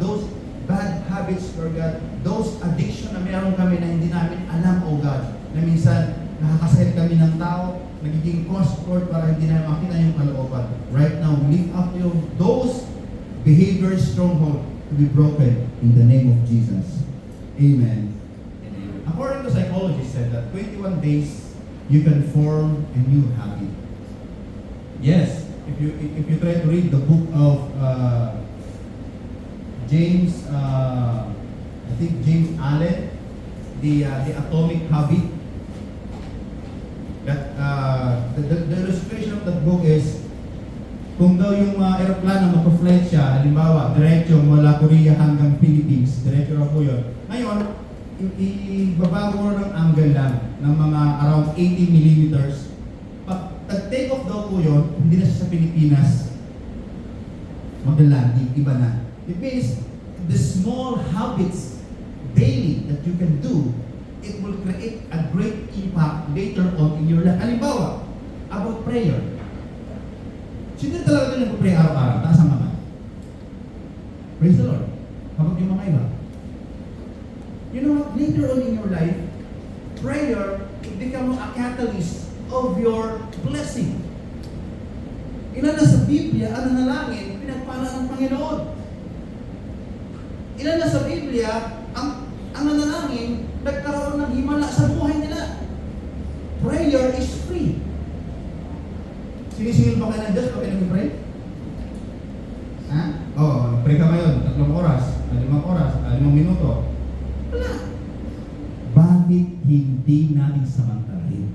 those bad habits, Lord God, those addiction na meron kami na hindi namin alam, O God, na minsan nakakasayad kami ng tao, nagiging cause, Lord, para hindi na makita yung kalooban. Right now, we lift up those behavior stronghold to be broken in the name of Jesus. Amen. According to psychologists said that 21 days you can form a new habit. Yes, if you try to read the book of James, I think James Allen, the Atomic Habit. That the illustration of that book is kung daw yung aeroplano mag-flight siya, halimbawa, diretso mula Korea hanggang Philippines, diretso na po yun. Ngayon, ibabago mo ng angle lang ng mga around 80 millimeters. Pag take off daw po yun, hindi na siya sa Pilipinas mag-landing, iba na. It means the small habits daily that you can do, it will create a great impact later on in your life. Halimbawa, about prayer. Sino talaga doon nag-pray araw-araw? Taas ang kamay. Praise the Lord. Habang yung mga iba. You know what? Later on in your life, prayer, it becomes a catalyst of your blessing. Ilan na sa Biblia, ang nanalangin, pinagpala ng Panginoon. Ilan na sa Biblia, ang nanalangin, nagkaroon ng himala sa buhay nila. Prayer is free. Sinisingil ba kayo ng Diyos pag nag-pray? Ha? Oo, pray ka ngayon, 3 oras, 5 oras, 5 minuto. Wala. Bakit hindi natin samantalahin?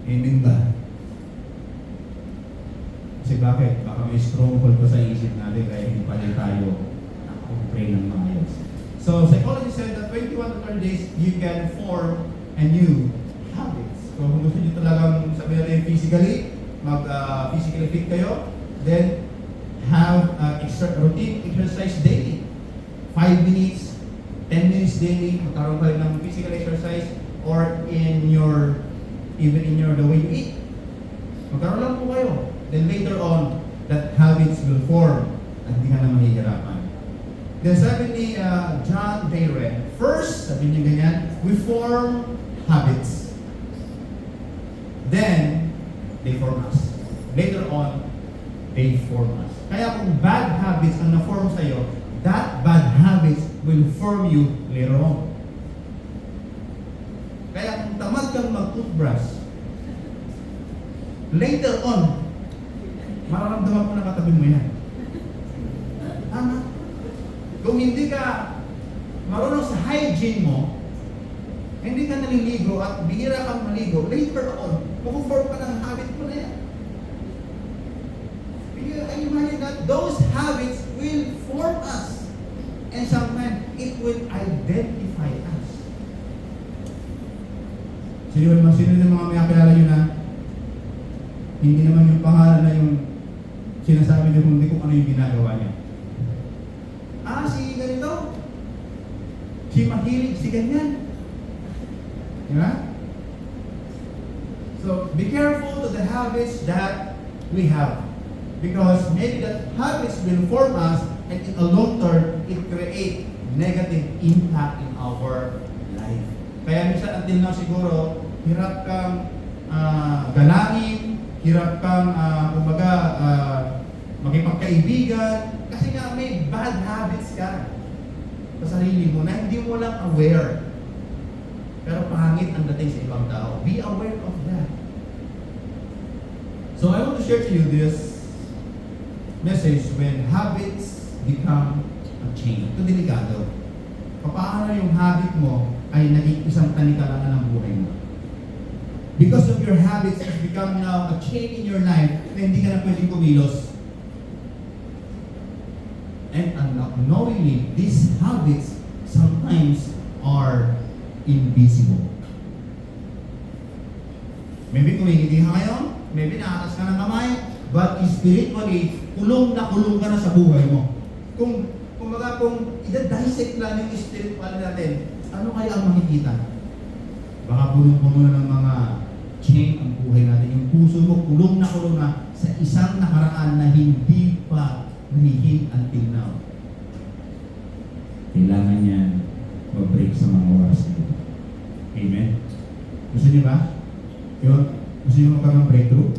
Amen ba? Kasi bakit? Baka may stronghold pa sa isip natin kaya hindi pa rin tayo nakapag-pray ng maayos. So, psychology said that 21 to 30 days, you can form a new habits. So, kung gusto nyo talagang sabihin natin physically fit kayo, then have routine exercise daily. 5 minutes, 10 minutes daily, magkaroon kayo ng physical exercise or even in the way you eat. Magkaroon lang po kayo. Then later on, that habits will form at hindi ka na mahihirapan. Then sabi ni John Dayren, first, sabi niya ganyan, we form habits. Then, they form us. Later on, they form us. Kaya kung bad habits ang na-form sa'yo, that bad habits will form you later on. Kaya kung tamad kang mag-toothbrush, later on, mararamdaman mo na katabi mo yan. Tama? Kung hindi ka marunong sa hygiene mo, hindi ka naliligo at bihira kang maligo, later on, mag-form ka ng habit mo na yan. I imagine that those habits will form us. And sometimes, it will identify us. Sino yung mga may kilala nyo na hindi naman yung pangalan na yung sinasabi niyo kung hindi kung ano yung ginagawa niya. Si ganito. Si mahilig, si ganyan. Diba? So, be careful to the habits that we have. Because maybe that habits will form us and in a long term, it create negative impact in our life. Kaya minsan until now siguro, hirap kang galangin, hirap kang makipagkaibigan, kasi nga may bad habits ka sa sarili mo na hindi mo lang aware. Pero pangit ang dating sa ibang tao. Be aware of that. So I want to share to you this message when habits become a chain. Ito delikado. Paano yung habit mo ay naging isang tanikalanan ng buhay mo. Because of your habits, it's become now a chain in your life na hindi ka na pwedeng kumilos. And unknowingly, these habits sometimes are invisible. Maybe kumingiti ka ngayon, maybe naatas ka ng kamay, but spiritually, kulong ka na sa buhay mo. Kung i-dissect lang yung spiritual natin, ano kaya ang makikita? Baka punong-puno ng mga chain ang buhay natin. Yung puso mo kulong na sa isang nakaraan na hindi pa nahihil until now. Kailangan niya mag-break sa mga oras na ito. Amen? Gusto niyo ba? Yun? Gusto niyo magkaroon ng breakthrough?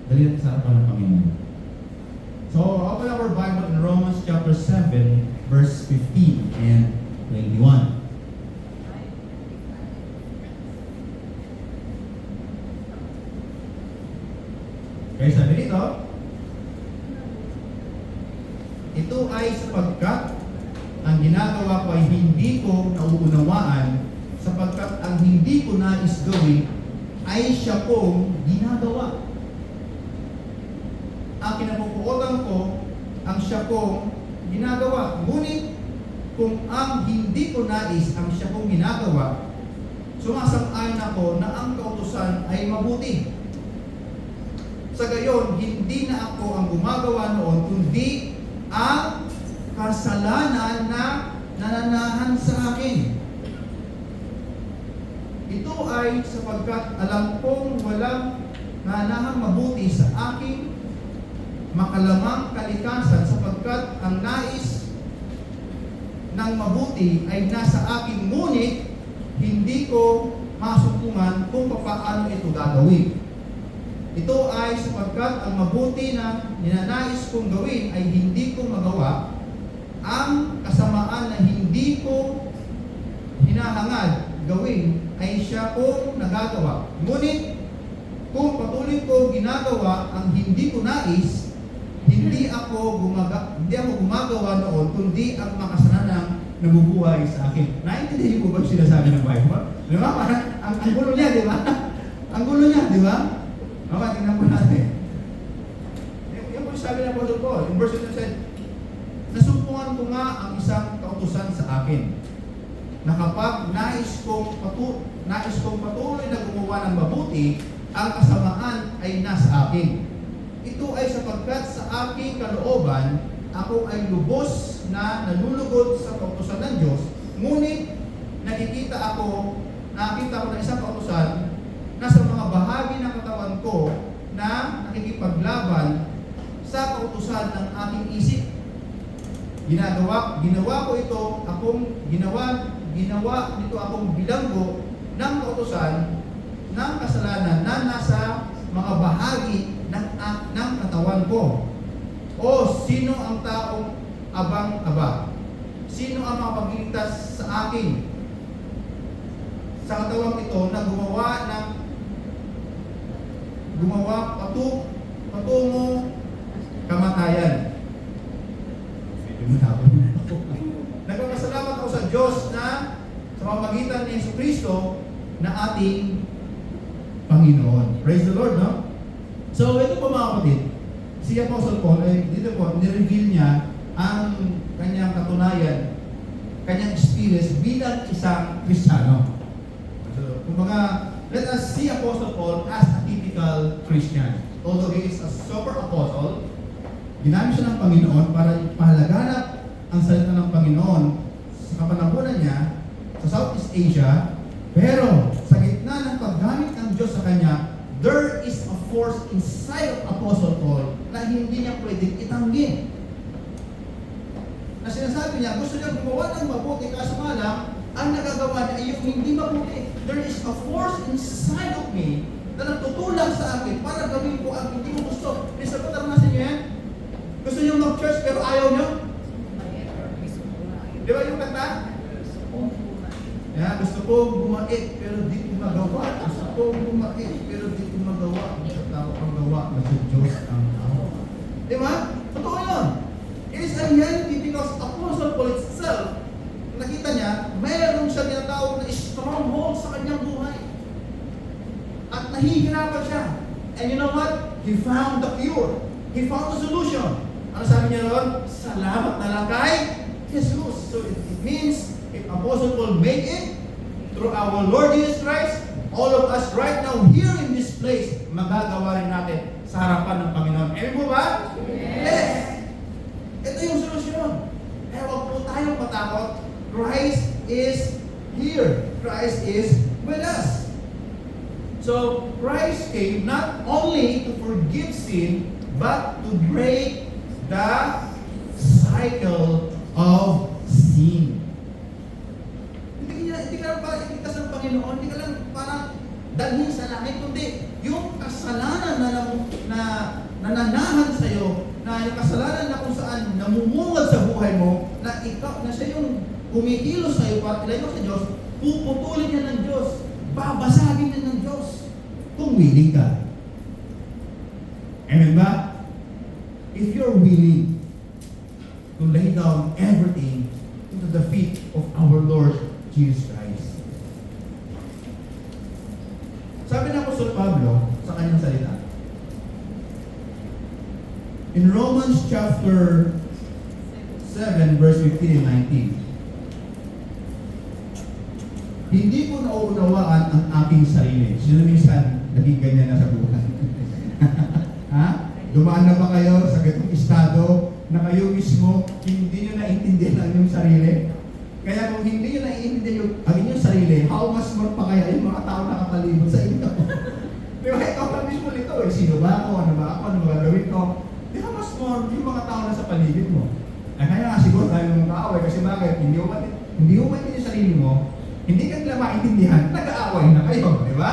Dali natin sa harapan ng Panginoon. So, open our Bible in Romans chapter 7, verse 15 and 21. Kaya sabi nito, ito ay sapagkat ang ginagawa ko ay hindi ko nauunawaan, sapagkat ang hindi ko nais gawin ay siya kong ginagawa. Ang kinabubuotan ko, ang siya kong ginagawa. Ngunit, kung ang hindi ko nais ang siya kong ginagawa, sumasang-ayon ako na ang kautusan ay mabuti. Sa gayon, hindi na ako ang gumagawa noon, kundi ang kasalanan na nananahan sa akin. Ito ay sapagkat alam kong walang nananahang mabuti sa aking makalamang kalikasan, sapagkat ang nais ng mabuti ay nasa akin, ngunit hindi ko masupungan kung paano ito gagawin. Ito ay sapagkat ang mabuti na ninanais kong gawin ay hindi ko magawa, ang kasamaan na hindi ko hinahangad gawin ay siya kong nagagawa. Ngunit kung patuloy ko ginagawa ang hindi ko nais, hindi ako gumagawa noon, kundi ang makasalanan nabubuhay sa akin. Naintindihan niyo po ba yung sinasabi ng Bible? Di ba? Parang ang gulo niya, di ba? Ang gulo niya, di ba? Okay, tingnan po natin. Yung po sabi ng Apostle Paul, in verse 2 said, nasumpungan ko nga ang isang kautusan sa akin, na kapag nais kong patuloy na gumawa ng mabuti, ang kasamaan ay nasa akin. Ito ay sapagkat sa aking kalooban, ako ay lubos na nalulugod sa kautusan ng Diyos, ngunit nakita ko ng isang kautusan na sa mga bahagi ng katawan ko na nakikipaglaban sa kautusan ng aking isip. Ginawa nito akong bilanggo ng kautusan ng kasalanan na nasa mga bahagi ng katawan ko. O sino ang taong abang-aba? Sino ang makapagligtas sa akin sa katawang ito na patungo kamatayan? Nagpapasalamat ako sa Diyos na sa pamamagitan ni Jesucristo na ating Panginoon. Praise the Lord, no? So, ito po mga kapatid, si Apostle Paul, dito po, nireveal niya ang kanyang katunayan, kanyang experience bilang isang Kristiyano. So, kumbaga, let us see Apostle Paul as a typical Christian. Although he is a super apostle, ginamit siya ng Panginoon para ipahalaganap ang salita ng Panginoon sa kapanahunan niya sa Southeast Asia, pero sa gitna ng paggamit ng Diyos sa kanya, there is a force inside of Apostle Paul na hindi niya pwedeng itanggi. Na sinasabi niya, gusto niya gumawa ng mabuti, kaso nga lang, ang nagagawa niya ay yung hindi mabuti. There is a force inside of me na nagtutulak sa akin para gawin ko ang hindi mo gusto. Mr. Patar, nasa niyo yan? Gusto niyo mag-church pero ayaw niyo? Di ba yung kanta? Yeah, gusto ko bumait pero di ko magawa. Gusto ko bumait pero di ko magawa. Sa tao ang gawa na sa Diyos ang tao. Di ba? Totoo yun. It is a reality because Apostle Paul itself, nakita niya, mayroon siya tinatawag na stronghold sa kanyang buhay. At nahihirapan siya. And you know what? He found the cure. He found the solution. Ano sabi niya ron? Salamat na lang kay Jesus. So it means, if Apostle Paul made it, through our Lord Jesus Christ, all of us right now here in this place, magagawa rin natin sa harapan ng Panginoon. Amen po ba? Yes! Ito yung solusyon. Kaya huwag po tayong matakot. Christ is here. Christ is with us. So, Christ came not only to forgive sin, but to break the cycle of sin. Hindi ka lang para iligtas ng Panginoon, hindi ka lang parang dalhin sa langit, kundi yung kasalanan na nananahan sa'yo, na yung kasalanan na kung saan namumungad sa buhay mo, na ikaw, na siya yung kumikilos sa'yo para ilayo sa Diyos, puputulin niya ng Diyos, babasagin niya ng Diyos, kung willing ka. Amen ba? If you're willing to lay down everything into the feet of our Lord Jesus Christ. Sabi ng Apostol Pablo sa kanyang salita, in Romans chapter 7 verse 15 and 19, hindi ko nauunawaan ang aking sarili. Sino minsan naging ganyan na sa buhay? Ha? Dumaan na ba kayo sa ganitong estado na kayo mismo hindi nyo naintindihan ang inyong sarili? Kaya kung hindi nyo naiintindihan ang inyong sarili, how much more pa kaya yung mga tao nakapalibot sa inyo? Di ba? Ikaw lang mismo nito eh. Sino ba ako? Ano ba ako? Ano ba gagawin ko? Di how much more yung mga tao na sa paligid mo? Kaya nga siguro tayo mga kaaway kasi bakit? Hindi mo maintindihan yung sarili mo, hindi ka nila maintindihan, nag-aaway na kayo. Di ba?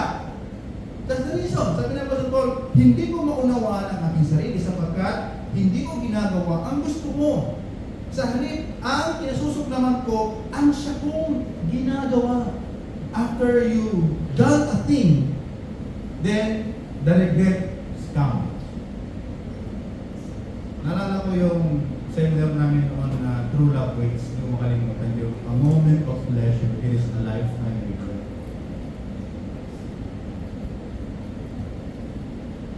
That's the reason. Sabi ng Apostol Paul, hindi ko maunawaan ang aking sarili sapagkat hindi ko ginagawa ang gusto mo. Sa halip, ang kinasusuklaman ko, ang siya kong ginagawa. After you done a thing, then the regret comes. Naalala ko yung seminar namin on True Love Waits, hindi ko makalimutan yung a moment of pleasure is a lifetime regret.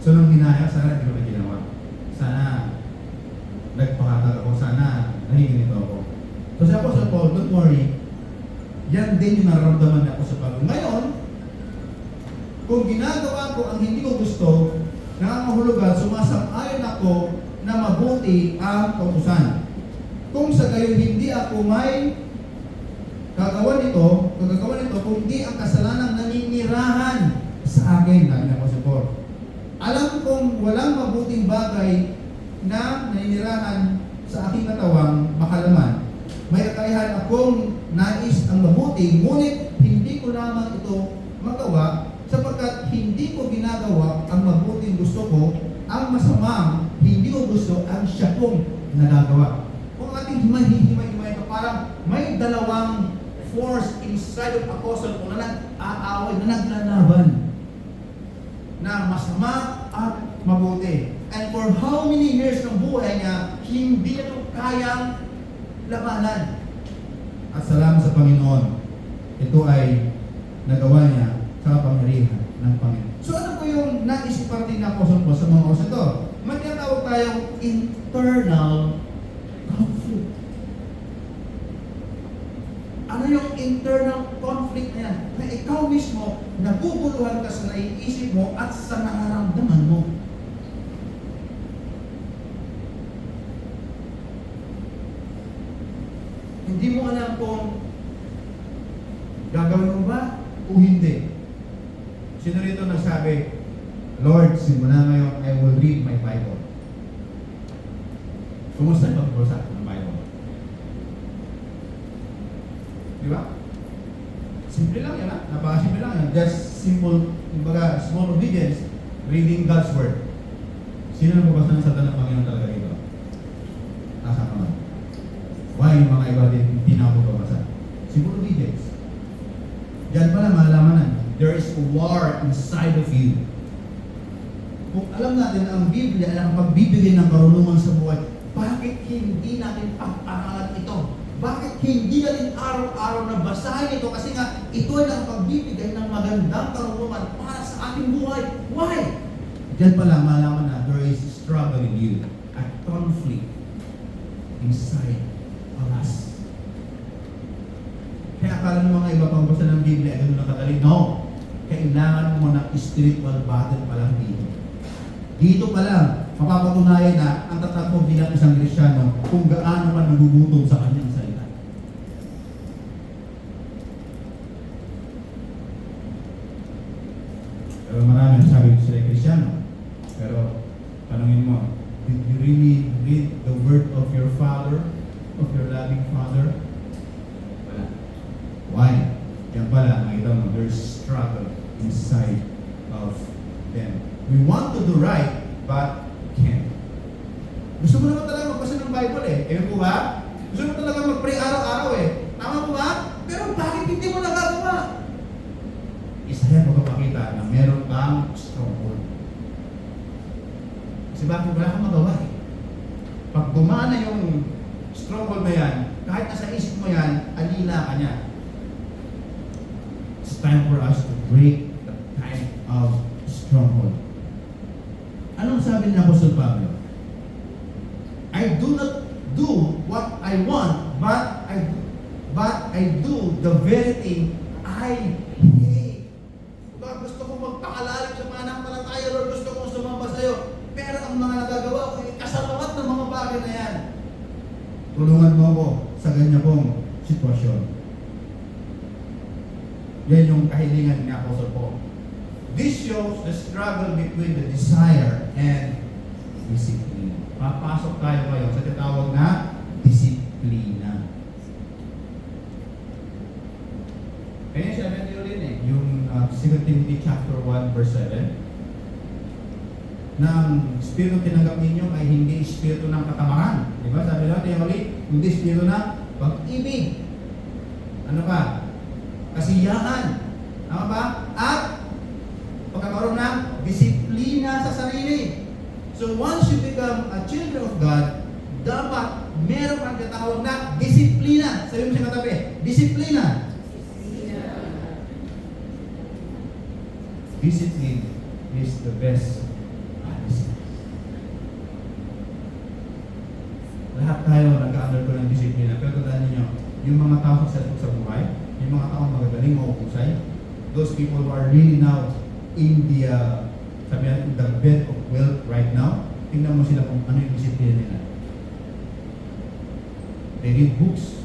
So nung hinaya, sana hindi ko na ginawa. Sana nagpakatag ako, sana nahingin ito ako. So sabi ko sa Paul, don't worry, yan din yung nararamdaman ako sa Panginoon. Ngayon, kung ginagawa ko ang hindi ko gusto, nangangahulugan, sumasang-ayon ako na mabuti ang kautusan. Kung sa gayon hindi ako may gagawa nito, kundi ang kasalanang naninirahan sa akin, nabi na ko sa Paul. Alam kong walang mabuting bagay na naninirahan sa aking katawang makalaman. May kakayahan akong nais ang mabuti, ngunit hindi ko lamang ito magawa sapagkat hindi ko ginagawa ang mabuting gusto ko, ang masamang hindi ko gusto ang siya kong nagagawa. Kung ating himay-himay ito, parang may dalawang force inside of apostle kung na nag-aaway, na naglalaban na masama at mabuti. And for how many years ng buhay niya, hindi niya ito kayang labanan. At salamat sa Panginoon, ito ay nagawa niya sa kapangyarihan ng Panginoon. So ano po yung naisip parte ng Apostol Paul sa mga oras ito? May tinatawag tayong internal conflict. Ano yung internal conflict na yan? Na ikaw mismo, naguguluhan ka sa naiisip mo at sa nararamdaman mo. Hindi mo alam kung gagawin mo ba o hindi. Sino rito nagsabi, Lord, simula ngayon, I will read my Bible. Kumusta yung pagbasa ng Bible? Di ba? Simple lang yan, ha? Napakasimple lang yan. Just simple, kumbaga, small obedience, reading God's Word. Sino nagbabasa ng salita ng Panginoon talaga dito? Nasa ka man. Why yung mga iba din hindi na ako babasa? Simple obedience. Diyan pala malalaman na there is a war inside of you. Kung alam natin ang Biblia ay ang pagbibigay ng karunungan sa buhay, bakit hindi natin pag-aralan ito? Bakit hindi natin araw-araw na basahin ito? Kasi nga, ito ay ang pagbibigay ng magandang karunungan para sa ating buhay. Why? Diyan pala malaman na there is a struggle in you, a conflict inside of us. Kaya akala ng mga iba pang basa ng Biblia ay gano'n lang kadali. No! Kailangan mo ng spiritual battle pa lang dito. Dito pa lang, mapapatunayan na ang tatak mo bilang isang Kristyano kung gaano man nagugutom sa kanyang salita. Pero marami sabi ko sila Kristyano. Pero tanungin mo, did you really read the word of your father, of your loving father? Wala. Why? Yan pala, nakita mo, there's struggle inside of them. We want to do right, but can't. Gusto mo naman talaga magbasa ng Bible eh. Ewan po ba? Gusto mo talaga mag-pray araw-araw eh. Tama po ba? Pero bakit hindi mo nagagawa? Isa yan magpapakita na meron kang stronghold. Kasi bakit wala kang magawa eh. Pag gumana yung stronghold na yan, kahit nasa isip mo yan, alila ka niya. It's time for us to break that kind of stronghold. Anong sabi ni Apostol Pablo? I do not do what I want, but I do the very thing I hate. Diba, gusto kong magpakalalim sa pananampalataya, Lord, gusto kong sumamba sa'yo. Pero ang mga nagagawa ko ay kasalungat ng mga bagay na yan. Tulungan mo ako sa ganyan kong sitwasyon. Yan yung kahilingan ni Apostle Paul. This shows the struggle between the desire and discipline. Papasok tayo ngayon sa tinatawag na disiplina. Kaya siya natin ulit eh, yung 2 Timothy chapter 1 verse 7. Nang espiritu tinanggap ninyo ay hindi espiritu ng katamaran. Diba? Sabi natin ulit, hindi espiritu ng pag-ibig. Ano pa? Kasiyahan. Tama ba? At pagkakaroon ng disiplina sa sarili. So once you become a children of God, dapat meron kang tinatawag na disiplina. Sabi mo siya katabi, disiplina. Discipline is the best policy. Lahat tayo nag-undergo ng disiplina. Pero tandaan niyo, yung mga tao successful sa buhay, yung mga tao magagaling, mauusay, those people who are really now in the sabi natin, the bed of wealth right now, tingnan mo sila kung ano yung disiplina nila. They read books.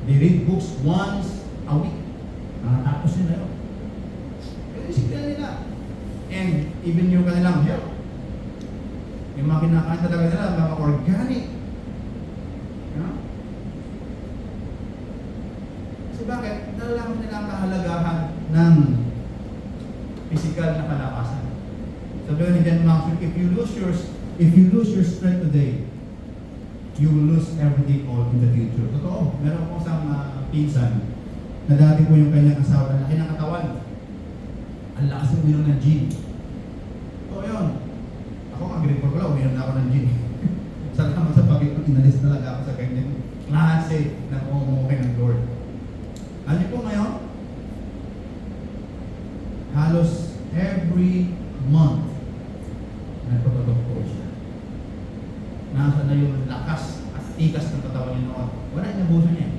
They read books once a week. Nakatapos nila yun. Yung disiplina nila. And even yung kanilang health. Yung mga kinakain talaga nila, mga organic. You know? Kasi bakit? Nalalaman nila ang kahalagahan ng physical na kalakasan. Sabi ni John Maxwell, if you lose your strength today, you will lose everything all in the future. Totoo, meron po isang pinsan na dati po yung kanyang asawa na laki ng katawan. Ang lakas ng uminom ng gin. Oo yun. Ako, ang gripor ko lang, uminom na ako ng gin. Salamat sa pag-ibig, inalis talaga ako sa kanyang klase na umumukay ng Lord. Alam niyo po ngayon, halos every month nagpapadoktor siya. Nasa na yung lakas at tikas ng katawan niya noon. Wala yung abuso niya.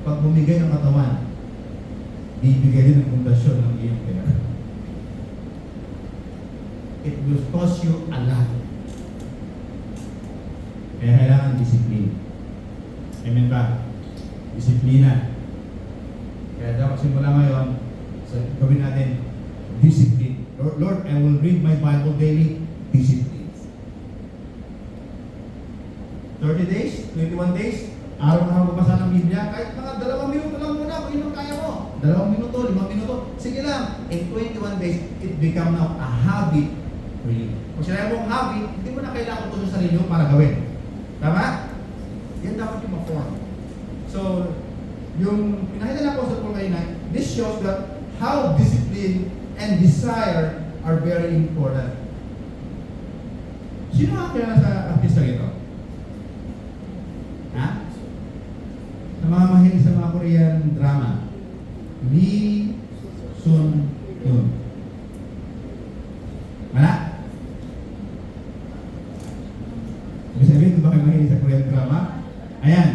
Pag bumigay ng katawan, bibigay din ng pundasyon ng iyong pera. It will cost you a lot. Kaya kailangan disiplina. Amen ba? Disiplina. Kaya dapat simula ngayon, so, gawin natin discipline. Lord, I will read my Bible daily. Discipline. 30 days, 21 days, araw-araw magbasa ng Biblia, kahit mga 2 minuto lang muna, kung yun ang kaya mo. 2 minuto, 5 minuto, sige lang. In 21 days, it become now a habit for you. Kung sinabi mong habit, hindi mo na kailangan ito sa sarili mo para gawin. Tama? Yan dapat yung ma-form. So, yung pinakita na po sa Paul kanina, this shows that how discipline and desire are very important. Sino ang kaya sa artista ito? Ha? Sa mga mahilig sa mga Korean drama. Lee Sun-yoon. Wala? Ibig sabihin, ba kayo mahilig sa Korean drama? Ayan.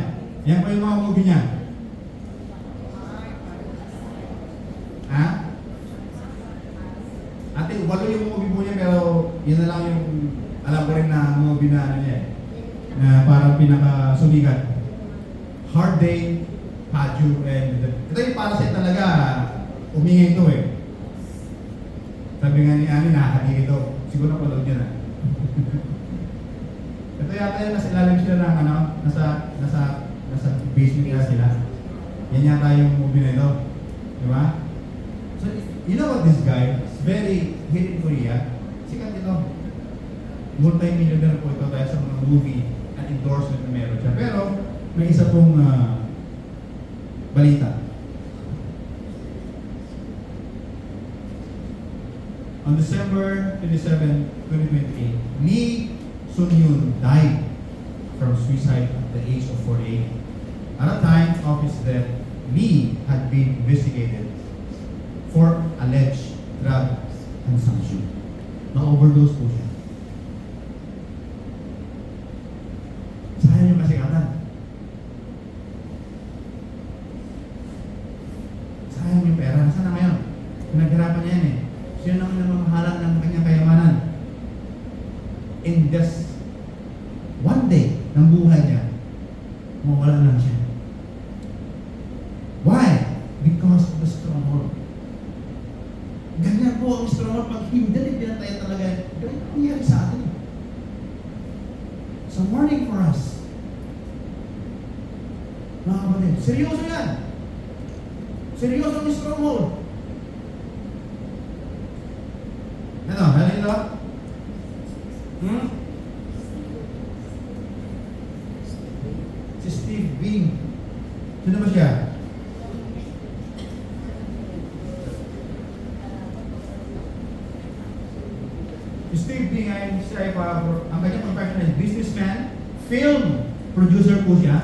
Yan po yung mga movie niya. Ha? Ate, 8 yung movie po niya, pero yun na lang yung alam ko rin na movie na ano niya eh. Na parang pinaka-sumikat. Hard Day, Paju, and ito yung Parasite talaga, umingay ito eh. Sabi nga ni Ani, nakakadiri ito. Siguro napalood niya na. Ito Ito yata yung nasa ilalim sila ng ano, nasa basement nila sila. Yan yata yung movie na ito. Di ba? So, you know what this guy is very hit in Korea? Sikat ito. Multi-millionaire po ito dahil sa mga movie at endorsement na meron siya. Pero, may isa pong balita. On December 27, 2028, Lee Sun-yoon died from suicide at the age of 48. At the time of his death, Lee had been investigated for alleged drug consumption. Na-overdose po siya. Sayang yung kasikatan. Sayang yung pera. Nasaan na ngayon? Pinaghirapan niya yan eh. Siya naman namamahala ng kanyang kayamanan. In just one day ng buhay niya, mawala lang siya. Why? Because of the stronghold. Ganyan po ang stronghold. Pag hindi pinatay talaga, ganyan ang nangyari sa atin. So warning for us. Mga kapatid, seryoso yan. Seryoso ang stronghold. Ano? Halilo? Si Steve Bing. Sino ba siya? Si Steve Bing ay siya ay ang kanyang profession ay businessman, film producer po siya,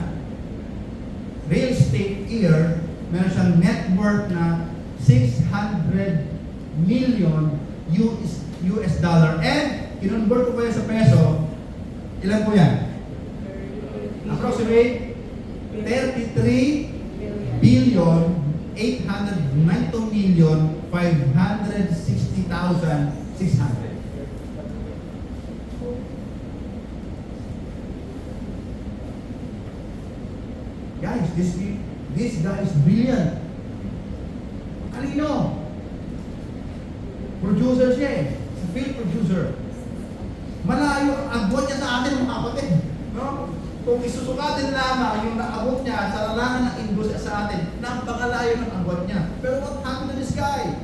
real estate heir, meron siyang net worth na 600 million US dollar, and kinonvert ko pa yan sa peso, ilan po yan? Approximate 33 billion 892 million 560,600. Guys, this guy is brilliant. Alino? Producer siya eh. Sa film producer. Malayo ang agwat niya sa atin mga kapatid. No? Kung isusukatin lamang yung naabot niya sa larangan ng industry sa atin, napakalayo ng agwat niya. Pero what happened to this guy?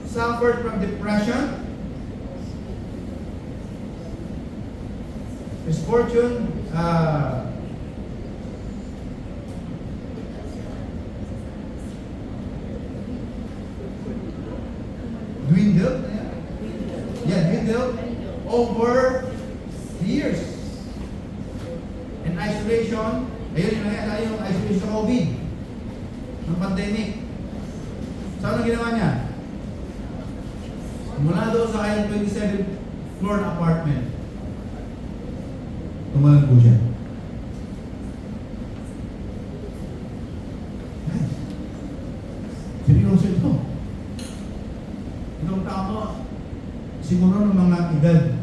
Suffered from depression. His fortune, dwindled. Dwindled over years. And isolation, ayun yung isolation sa COVID, ng pandemic. Saan ang ginawa niya? Mula doon sa kanyang 27th floor na apartment, tumalan po siya. Guys, seryoso ito. Itong tao mo, siguro ng mga edad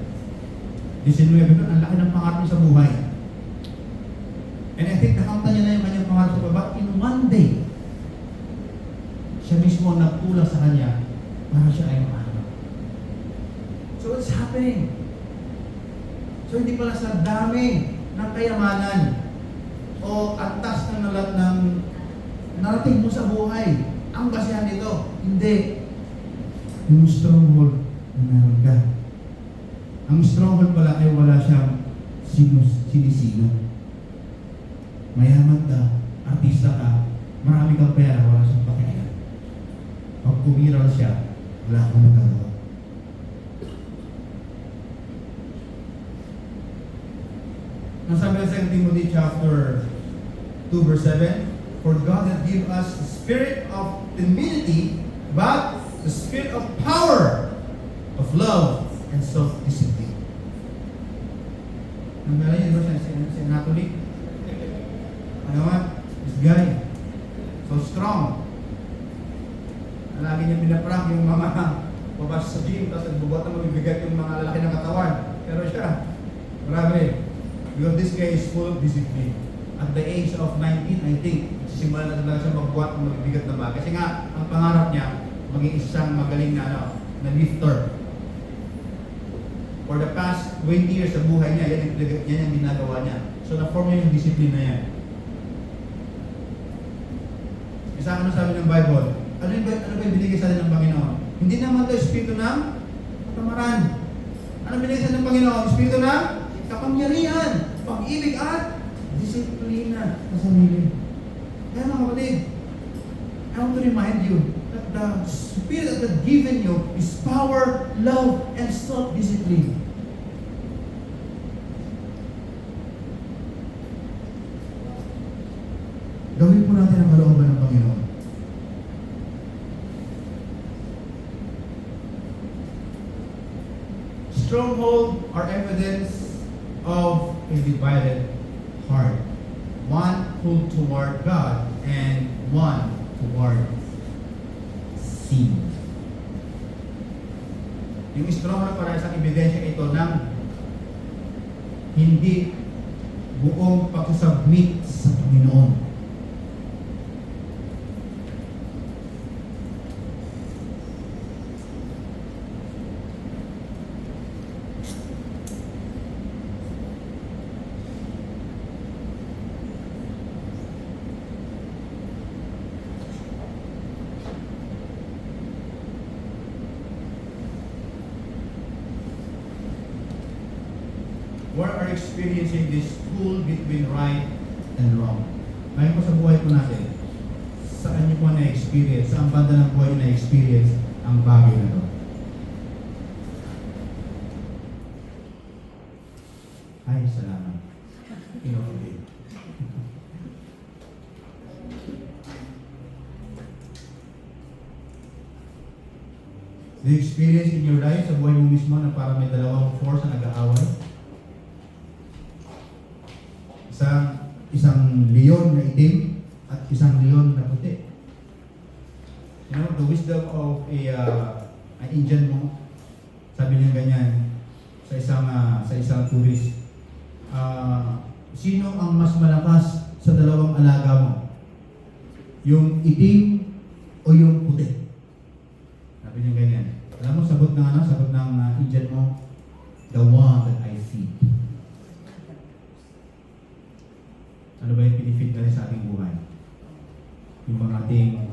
19 doon, ang laki ng pangarap niya sa buhay. And I think nakamta niya na yung kanyang pangarap sa baba. In one day, siya mismo nagtula sa kanya para siya ay mahanap. So what's happening? So hindi pala sa dami ng kayamanan o antas ng narating mo sa buhay ang basihan nito. Hindi. Yung stronghold na meron ka. Ang stronghold pala ay wala siyang sinisino. Mayaman ka, artista ka, marami kang pera, wala siyang pakialam. Pag umiral siya, wala kang magagawa. Ang sabi sa 2 Timothy chapter 2 verse 7, For God has given us the spirit of timidity, but the spirit of power, of love, and self-discipline. Ang galing yun ba si Anatoly? Ano nga? This guy, so strong. Lagi niya pinaprank yung mga babas sa gym, tapos nagbubuhat na mabibigat yung mga lalaki ng katawan. Pero siya, grabe. Because this guy is full of discipline. At the age of 19, I think, sisimula na talaga siya magbuhat ng mabibigat na bagay. Kasi nga, ang pangarap niya, maging isang magaling na, na lifter. For the past 20 years sa buhay niya, yan yung ginagawa niya. So, na-form niya yung discipline na yan. Isa ano sabi ng Bible, ano ba yung binigay sa atin ng Panginoon? Hindi naman ito espiritu ng katamaran. Ano binigay sa atin ng Panginoon? Espiritu ng kapangyarihan, pag-ibig at disiplina sa sarili. Kaya mga kapatid, I want to remind you that the Spirit that God given you is power, love, and self-discipline. Gawin po natin ang kalooban ng Panginoon. Stronghold are evidence of a divided heart. One pulled toward God and one toward sin. Yung stronghold para sa ebidensya ito ng hindi buong pag-submit sa Panginoon. We are experiencing this pull between right and wrong. Ngayon po sa buhay po natin, saan niyo po na-experience, saan banda ng buhay niyo na-experience ang bagay na to? Ay, salamat. Inuulit. Do you experience in your life, sa buhay mo mismo, na parang may dalawang force na nag-aaway? Isang leon na itim at isang leon na puti. You know, the wisdom of an Indian monk, sabi niya ganyan sa isang tourist, sino ang mas malakas sa dalawang alaga mo? Yung itim o yung puti? Sabi niya ganyan. Alam mo, sagot ng Indian monk, the one that I feed. Ano ba yung pinifeed natin sa ating buhay? Yung mga ating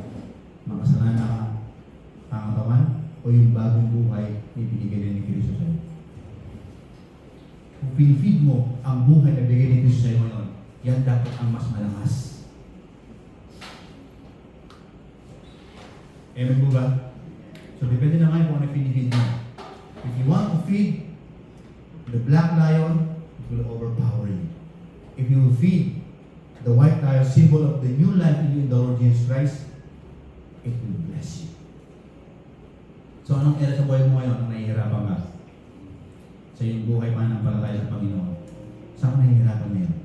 makasalanan na pangatawan o yung bagong buhay na ibinigay din ni Kristo sa'yo? Kung pinifeed mo ang buhay na ibigay ni Kristo sa'yo ngayon, yan dapat ang mas malakas. Amen po ba? So, depende na ngayon kung ano pinifeed mo. If you want to feed the black lion, it will overpower you. If you will feed the white lion, symbol of the new life in you in the Lord Jesus Christ, it will bless you. So, anong era sa buhay mo ngayon ang nahihirapan ka? Sa iyong buhay pananampalataya sa Panginoon. Saan ka nahihirapan ngayon?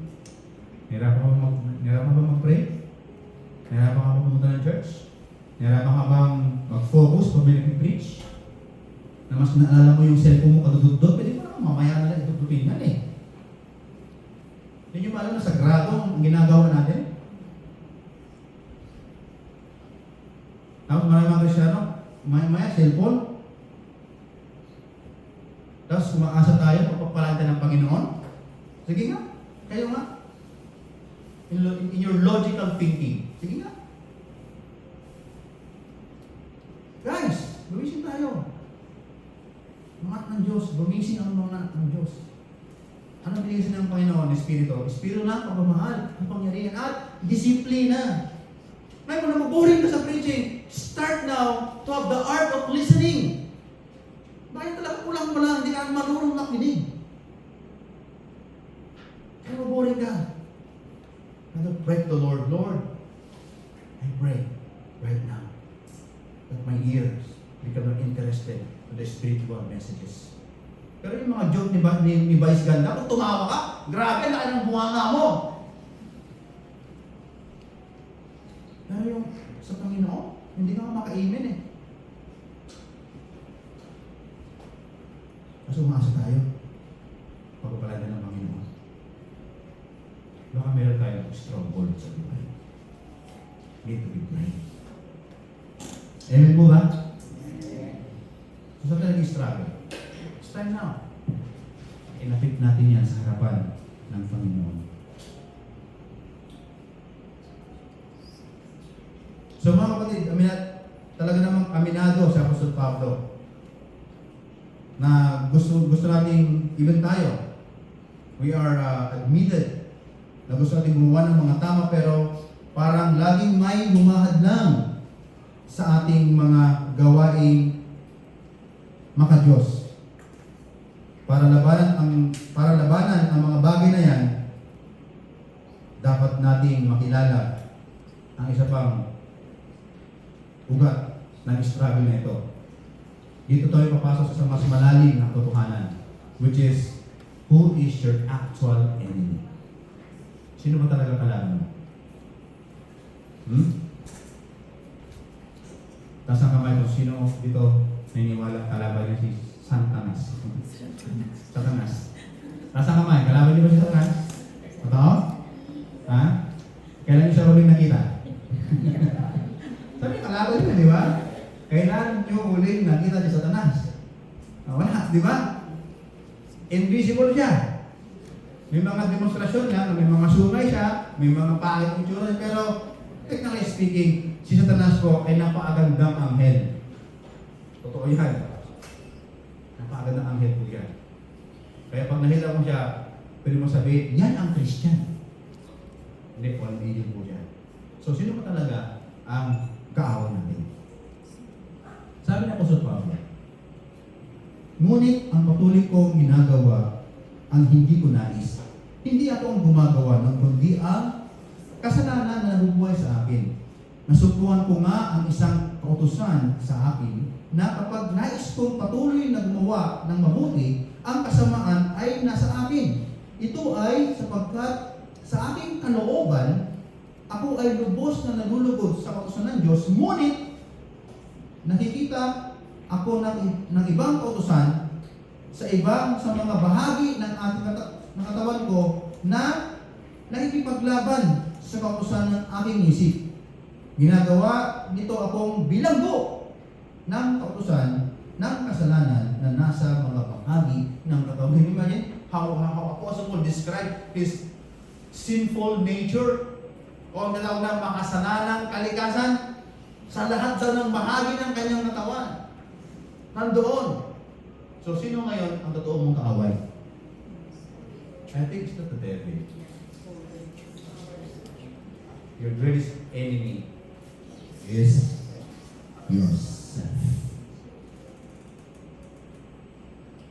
Nahihirapan ba mag-pray? Nahihirapan ka ba pumunta ng church? Nahihirapan ka bang mag-focus pag may nag-preach? Na mas naalala mo yung cellphone mo kadududot? Pwede mo naman mamaya na lang itututin yan eh. Hindi nyo maalam na sagrado ang ginagawa natin? Tapos maraming mga Kristyano, maya cellphone. Tapos kumaasa tayo, pagpapalaan tayo ng Panginoon. Sige nga, kayo nga. In your logical thinking. Sige nga. Guys, gumising tayo. Mga anak ng Diyos, gumising ang mga anak ng Diyos. Ano binigay ng Panginoon? Espiritu. Espiritu na, pagmamahal, ang pangyarihan at disiplina. May kung nabuboring ka sa preaching, start now to have the art of listening. Bakit talaga kulang mo lang, hindi ka marunong makinig. Kaya maboring ka. Now pray to the Lord, Lord, I pray right now that my ears become not interested to the spiritual messages. Pero yung mga joke ni Vice Ganda, kung tumawa ka, grabe, laki ng bunganga mo. Pero yung sa Panginoon, hindi ka maka-amen eh. Kasi umasa tayo. Pagpapalala ng Panginoon. Baka meron tayo stronghold sa buhay. Need to be praying. Amen po ba? So, saan tayo nag-struggle? It's time now. natin yan sa harapan ng Panginoon. So mga kapatid, talaga namang aminado si Apostol Pablo na gusto nating even tayo. We are admitted na gusto nating gumawa ng mga tama, pero parang laging may humahadlang sa ating mga gawaing maka-Diyos. Para labanan ang mga bagay na yan, dapat nating makilala ang isa pang ugat ng struggle na ito. Dito tayo papasok sa mas malalim na katotohanan, which is, who is your actual enemy? Sino ba talaga kalaban mo? Taas ang kamay ko, sino dito naniniwala kalaban niya si Satanas? Satanas. Taas ang kamay, kalaban niyo ba si Satanas? Totoo? Ha? Kailan niyo siya huling nakita? Sabi, kalaban niyo, di ba? Kailan niyo huling nakita si Satanas? Wala, di ba? Invisible siya. May mga demonstrasyon niya, may mga sungay siya, may mga pangit ng itsura, pero technically speaking, si Satanas po ay napakagandang anghel. Totoo yan. Napakagandang anghel po yan. Kaya pag nakita mo siya, pwede mo sabihin, yan ang Christian. Hindi, fallen angel po yan. So, sino pa talaga ang kaawan natin? Sabi na Apostol Pablo, ngunit ang patuloy kong ginagawa ang hindi ko nais. Hindi ako ang gumagawa ng kundi ang kasalanan na nabubuhay sa akin. Nasubukan ko nga ang isang kautusan sa akin na kapag nais kong patuloy na gumawa ng mabuti, ang kasamaan ay nasa akin. Ito ay sapagkat sa aking kalooban, ako ay lubos na nalulugod sa kautusan ng Diyos, ngunit nakikita ako ng ibang kautusan sa mga bahagi ng ating katawan ko na nakikipaglaban sa kautusan ng aking isip. Ginagawa nito akong bilanggo ng kautusan ng kasalanan na nasa mga bahagi ng katawan. Imagine how Apostle Paul describe his sinful nature o natawag na makasalanang kalikasan sa lahat ng bahagi ng kanyang katawan. Nandoon. So, sino ngayon ang totoo mong kaaway? I think it's not the devil. Your greatest enemy is yourself.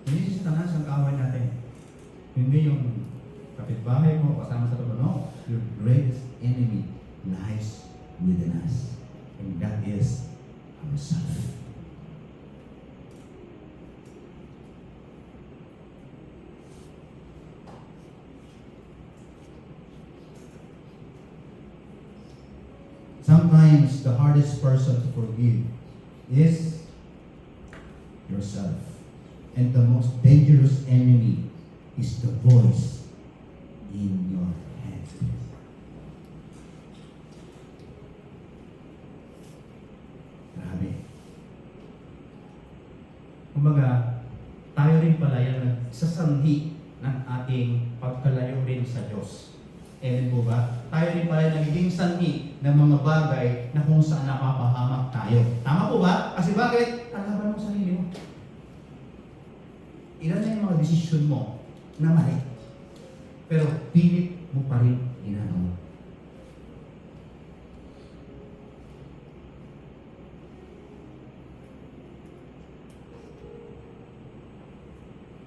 Hindi si Satanas ang kaaway natin. Hindi yung kapitbahay mo, kasama sa tubo. No. Your greatest enemy lies within us. And that is ourselves. Sometimes the hardest person to forgive is yourself. And the most dangerous enemy is the voice in your head. Grabe. Kumbaga, tayo rin pala yung nagsasanhi ng ating pagkalayo rin sa Diyos. Amen po ba? Tayo rin pala nagiging sanhi ng mga bagay na kung saan napapahamak tayo. Tama po ba? Kasi bakit? Kalaban mo sa sarili mo. Ilan na yung mga desisyon mo na mali. Pero pilit mo pa rin ginagawa.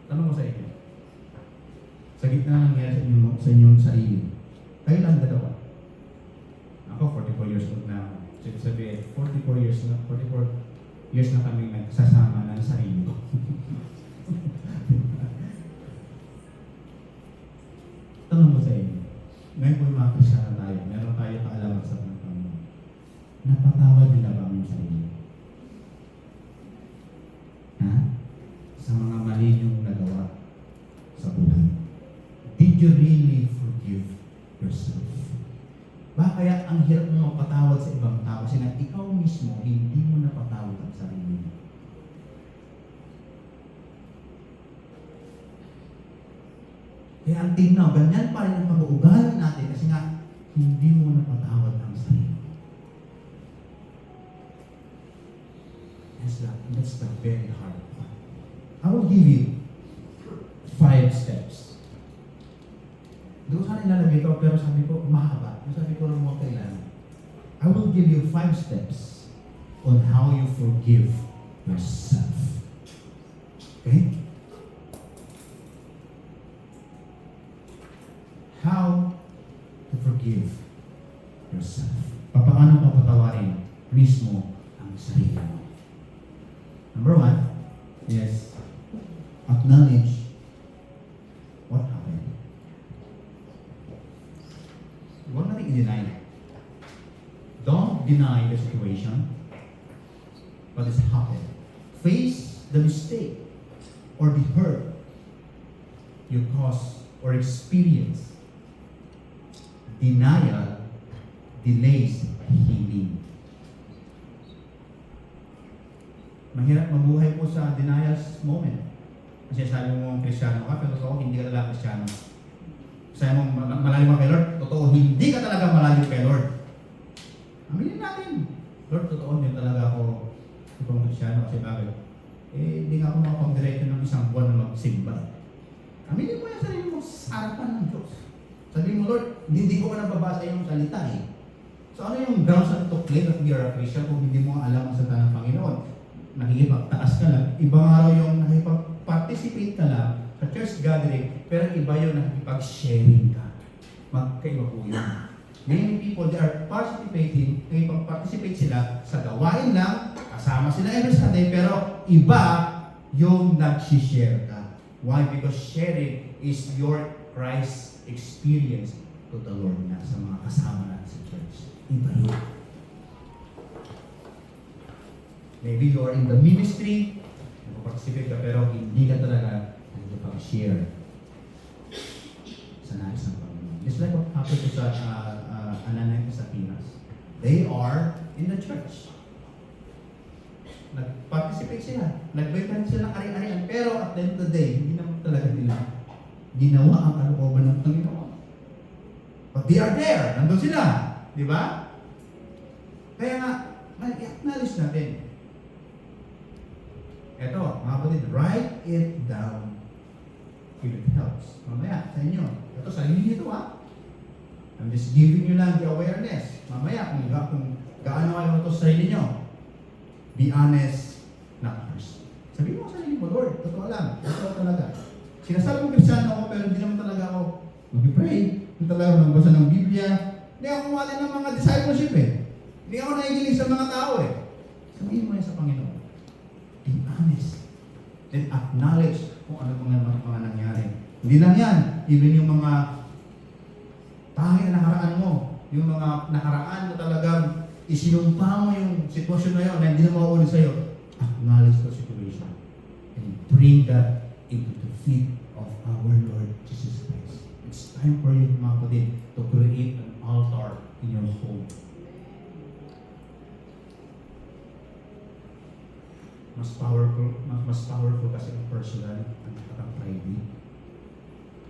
Tanong mo sa inyo. Sa gitna ng nangyari sa inyong sarili, kayo lang dalawa. Ako, 44 years old na ako. Sabihin, 44 years na kami nagsasama ng sarili ko. Tanong mo sa inyo, ngayon po yung mga Kristiyano tayo, meron tayo kaalaman sa Panginoon. Napatawad nila ba ang sarili? Ha? Sa mga mali niyong nagawa sa buhay. Did you really forgive yourself? Ba kaya ang hirap mo magpatawad sa ibang tao kasi na ikaw mismo hindi mo napatawad ang sarili mo? Kaya until now, ganyan pa rin ang pag-uugali natin kasi nga, hindi mo napatawad ang sarili. That's the very hard part. I will give you 5 steps. Hindi ko sana ilalagay ito, pero sabi ko, mahaba. Sabi ko lang mo kailangan. I will give you 5 steps on how you forgive yourself. Okay? How to forgive yourself. Paano papatawarin mismo ang sarili mo? Number 1 is acknowledge what happened. Huwag natin i-deny. Don't deny the situation, what has happened. Face the mistake or the hurt you caused or experience. Denial delays healing. Mahirap mabuhay po sa denial moment. Kasi sabi mo Kristiyano ka, pero totoo hindi ka talaga Kristiyano. Sabi mo malalim ka kay Lord, totoo hindi ka talaga malalim kay Lord. Aminin natin. Lord, totoo hindi talaga ako itong Kristiyano kasi bakit? Hindi nga ako makapag-diretso ng isang buwan na magsimba. Aminin mo yung sarili mo sa harapan ng Diyos. Sabi mo, Lord, hindi ko pa nababasa yung salita eh. So ano yung grounds na to claim that we are a Christian kung hindi mo alam ang salita ng Panginoon? Nakikipagtaas ka lang. Ibang araw yung nakikipag-participate ka lang sa church gathering, pero iba yung nakikipag-sharing ka. Magkaiba po yun. Many people, they are participating, nakikipag-participate sila sa gawain lang, kasama sila every Sunday, pero iba yung nag-share ka. Why? Because sharing is your Christ experience to the Lord na sa mga kasama natin sa church. Iba yun. Maybe you are in the ministry, nag-participate ka, pero hindi ka talaga nag-share sa nais ng Panginoon. Just like what happened to sa Ananias and Sapphira. They are in the church. Nag-participate sila. Nagbenta sila ng ari-arian. Pero at the end of the day, hindi naman talaga nila ginawa ang kalooban ng Panginoon. But they are there. Nandun sila. Di ba? Kaya nga, i-acknowledge natin. Eto, mga kapatid, write it down if it helps. Mamaya, sa inyo. Ito, sarili nito ha. I'm just giving you lang the awareness. Mamaya, kung gaano kayo ito sa sarili nyo, be honest, not first. Sabihin mo sa sarili mo, Lord, totoo lang. Totoo talaga. Sinasabi mo Kristiyano ako, pero hindi naman talaga ako mag-pray. Hindi talaga ako nagbasa ng Biblia. Hindi ako kumali ng mga discipleship eh. Hindi ako nakikinig sa mga tao eh. Sabihin mo yan sa Panginoon. Be honest. Then acknowledge kung ano mga nangyari. Hindi lang yan. Even yung mga pangit na nakaraan mo. Yung mga nakaraan na talagang isinumpa mo yung sitwasyon na yun na hindi na mauulit sa'yo. Acknowledge the situation. And bring that into the feet of our Lord Jesus Christ. It's time for you, mga kapatid, to create an altar in your home. Mas powerful kasi ang personal at ang private.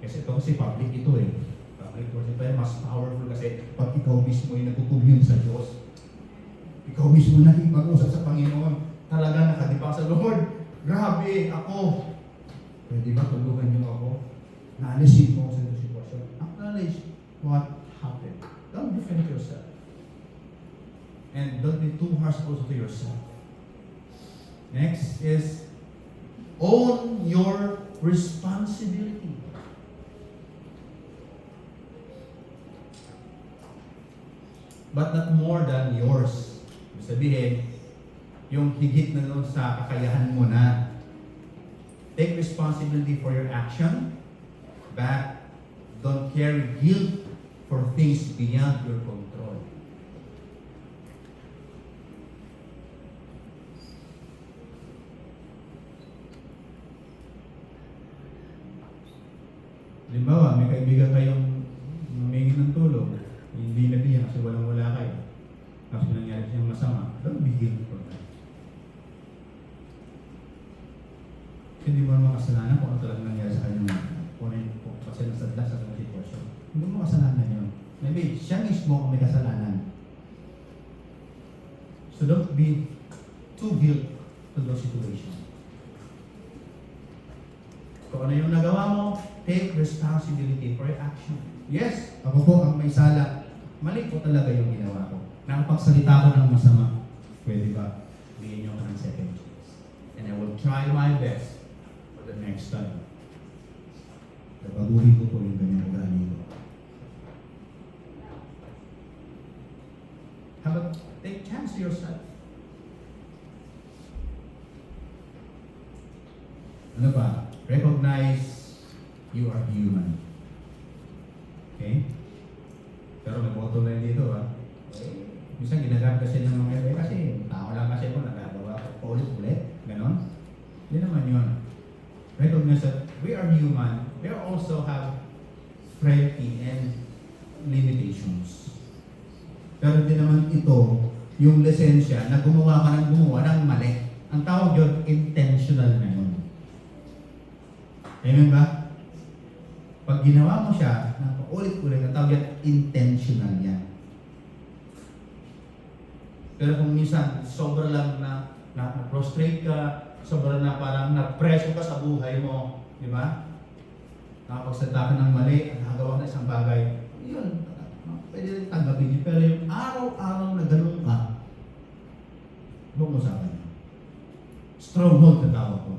Kasi ito kasi public ito eh. Public worship pero mas powerful kasi pag ikaw mismo yung nagkukumyun sa Diyos. Ikaw mismo nakipag-usap sa Panginoon. Talaga nakadibang sa Lord. Grabe ako. Pwede ba tulungan niyo ako? Naalisin mo sa ito sitwasyon. Acknowledge what happened. Don't defend yourself. And don't be too harsh also to yourself. Next is own your responsibility. But not more than yours. Sabihin, yung higit na doon sa kakayahan mo na. Take responsibility for your action, but don't carry guilt for things beyond your control. Halimbawa, may kaibigan kayong humingi ng tulong, hindi nabigyan kasi walang-wala kayo. Tapos nangyari siyang masama, don't be guilty for that. Hindi mo naman kasalanan kung ano talagang nangyari sa kanya. kunin po kasi nasadla sa mga sitwasyon. Hindi mo kasalanan yun. Maybe siya mismo ang may kasalanan. So don't be too guilt to those situations. Kung ano yung nagawa mo, take responsibility for your action. Yes, ako po ang may sala. Mali po talaga yung ginawa ko. Nakapagsalita ko ng masama. Pwede ba? Bigyan niyo ako ng second chance. And I will try my best for the next time. Baguhin ko po yung kanyang ugali ko. How about take chance to yourself? Ano ba? Recognize you are human. Okay? Pero may boto na dito minsan ginagamit kasi ng mga kasi tao lang kasi mo nagagawa ko ulit-ulit. Ganon? Hindi naman yun. Recognize that we are human. We also have frailty and limitations. Pero hindi naman ito yung lisensya na gumawa ka ng mali. Ang tawag yun, intentional na yun. Amen ba? Pag ginawa mo siya, ulit-ulit, ang tawag yan, intentional yan. Pero kung minsan, sobra lang na prostrate ka, sobra na parang na-pressure ka sa buhay mo, di ba? Nakapagsalita ka ng mali, nakagawa ka ng isang bagay, yun, pwede rin tanggapin niyo. Pero yung araw-araw na ganun ka, huwag mo sa akin. Stronghold na tawag ko.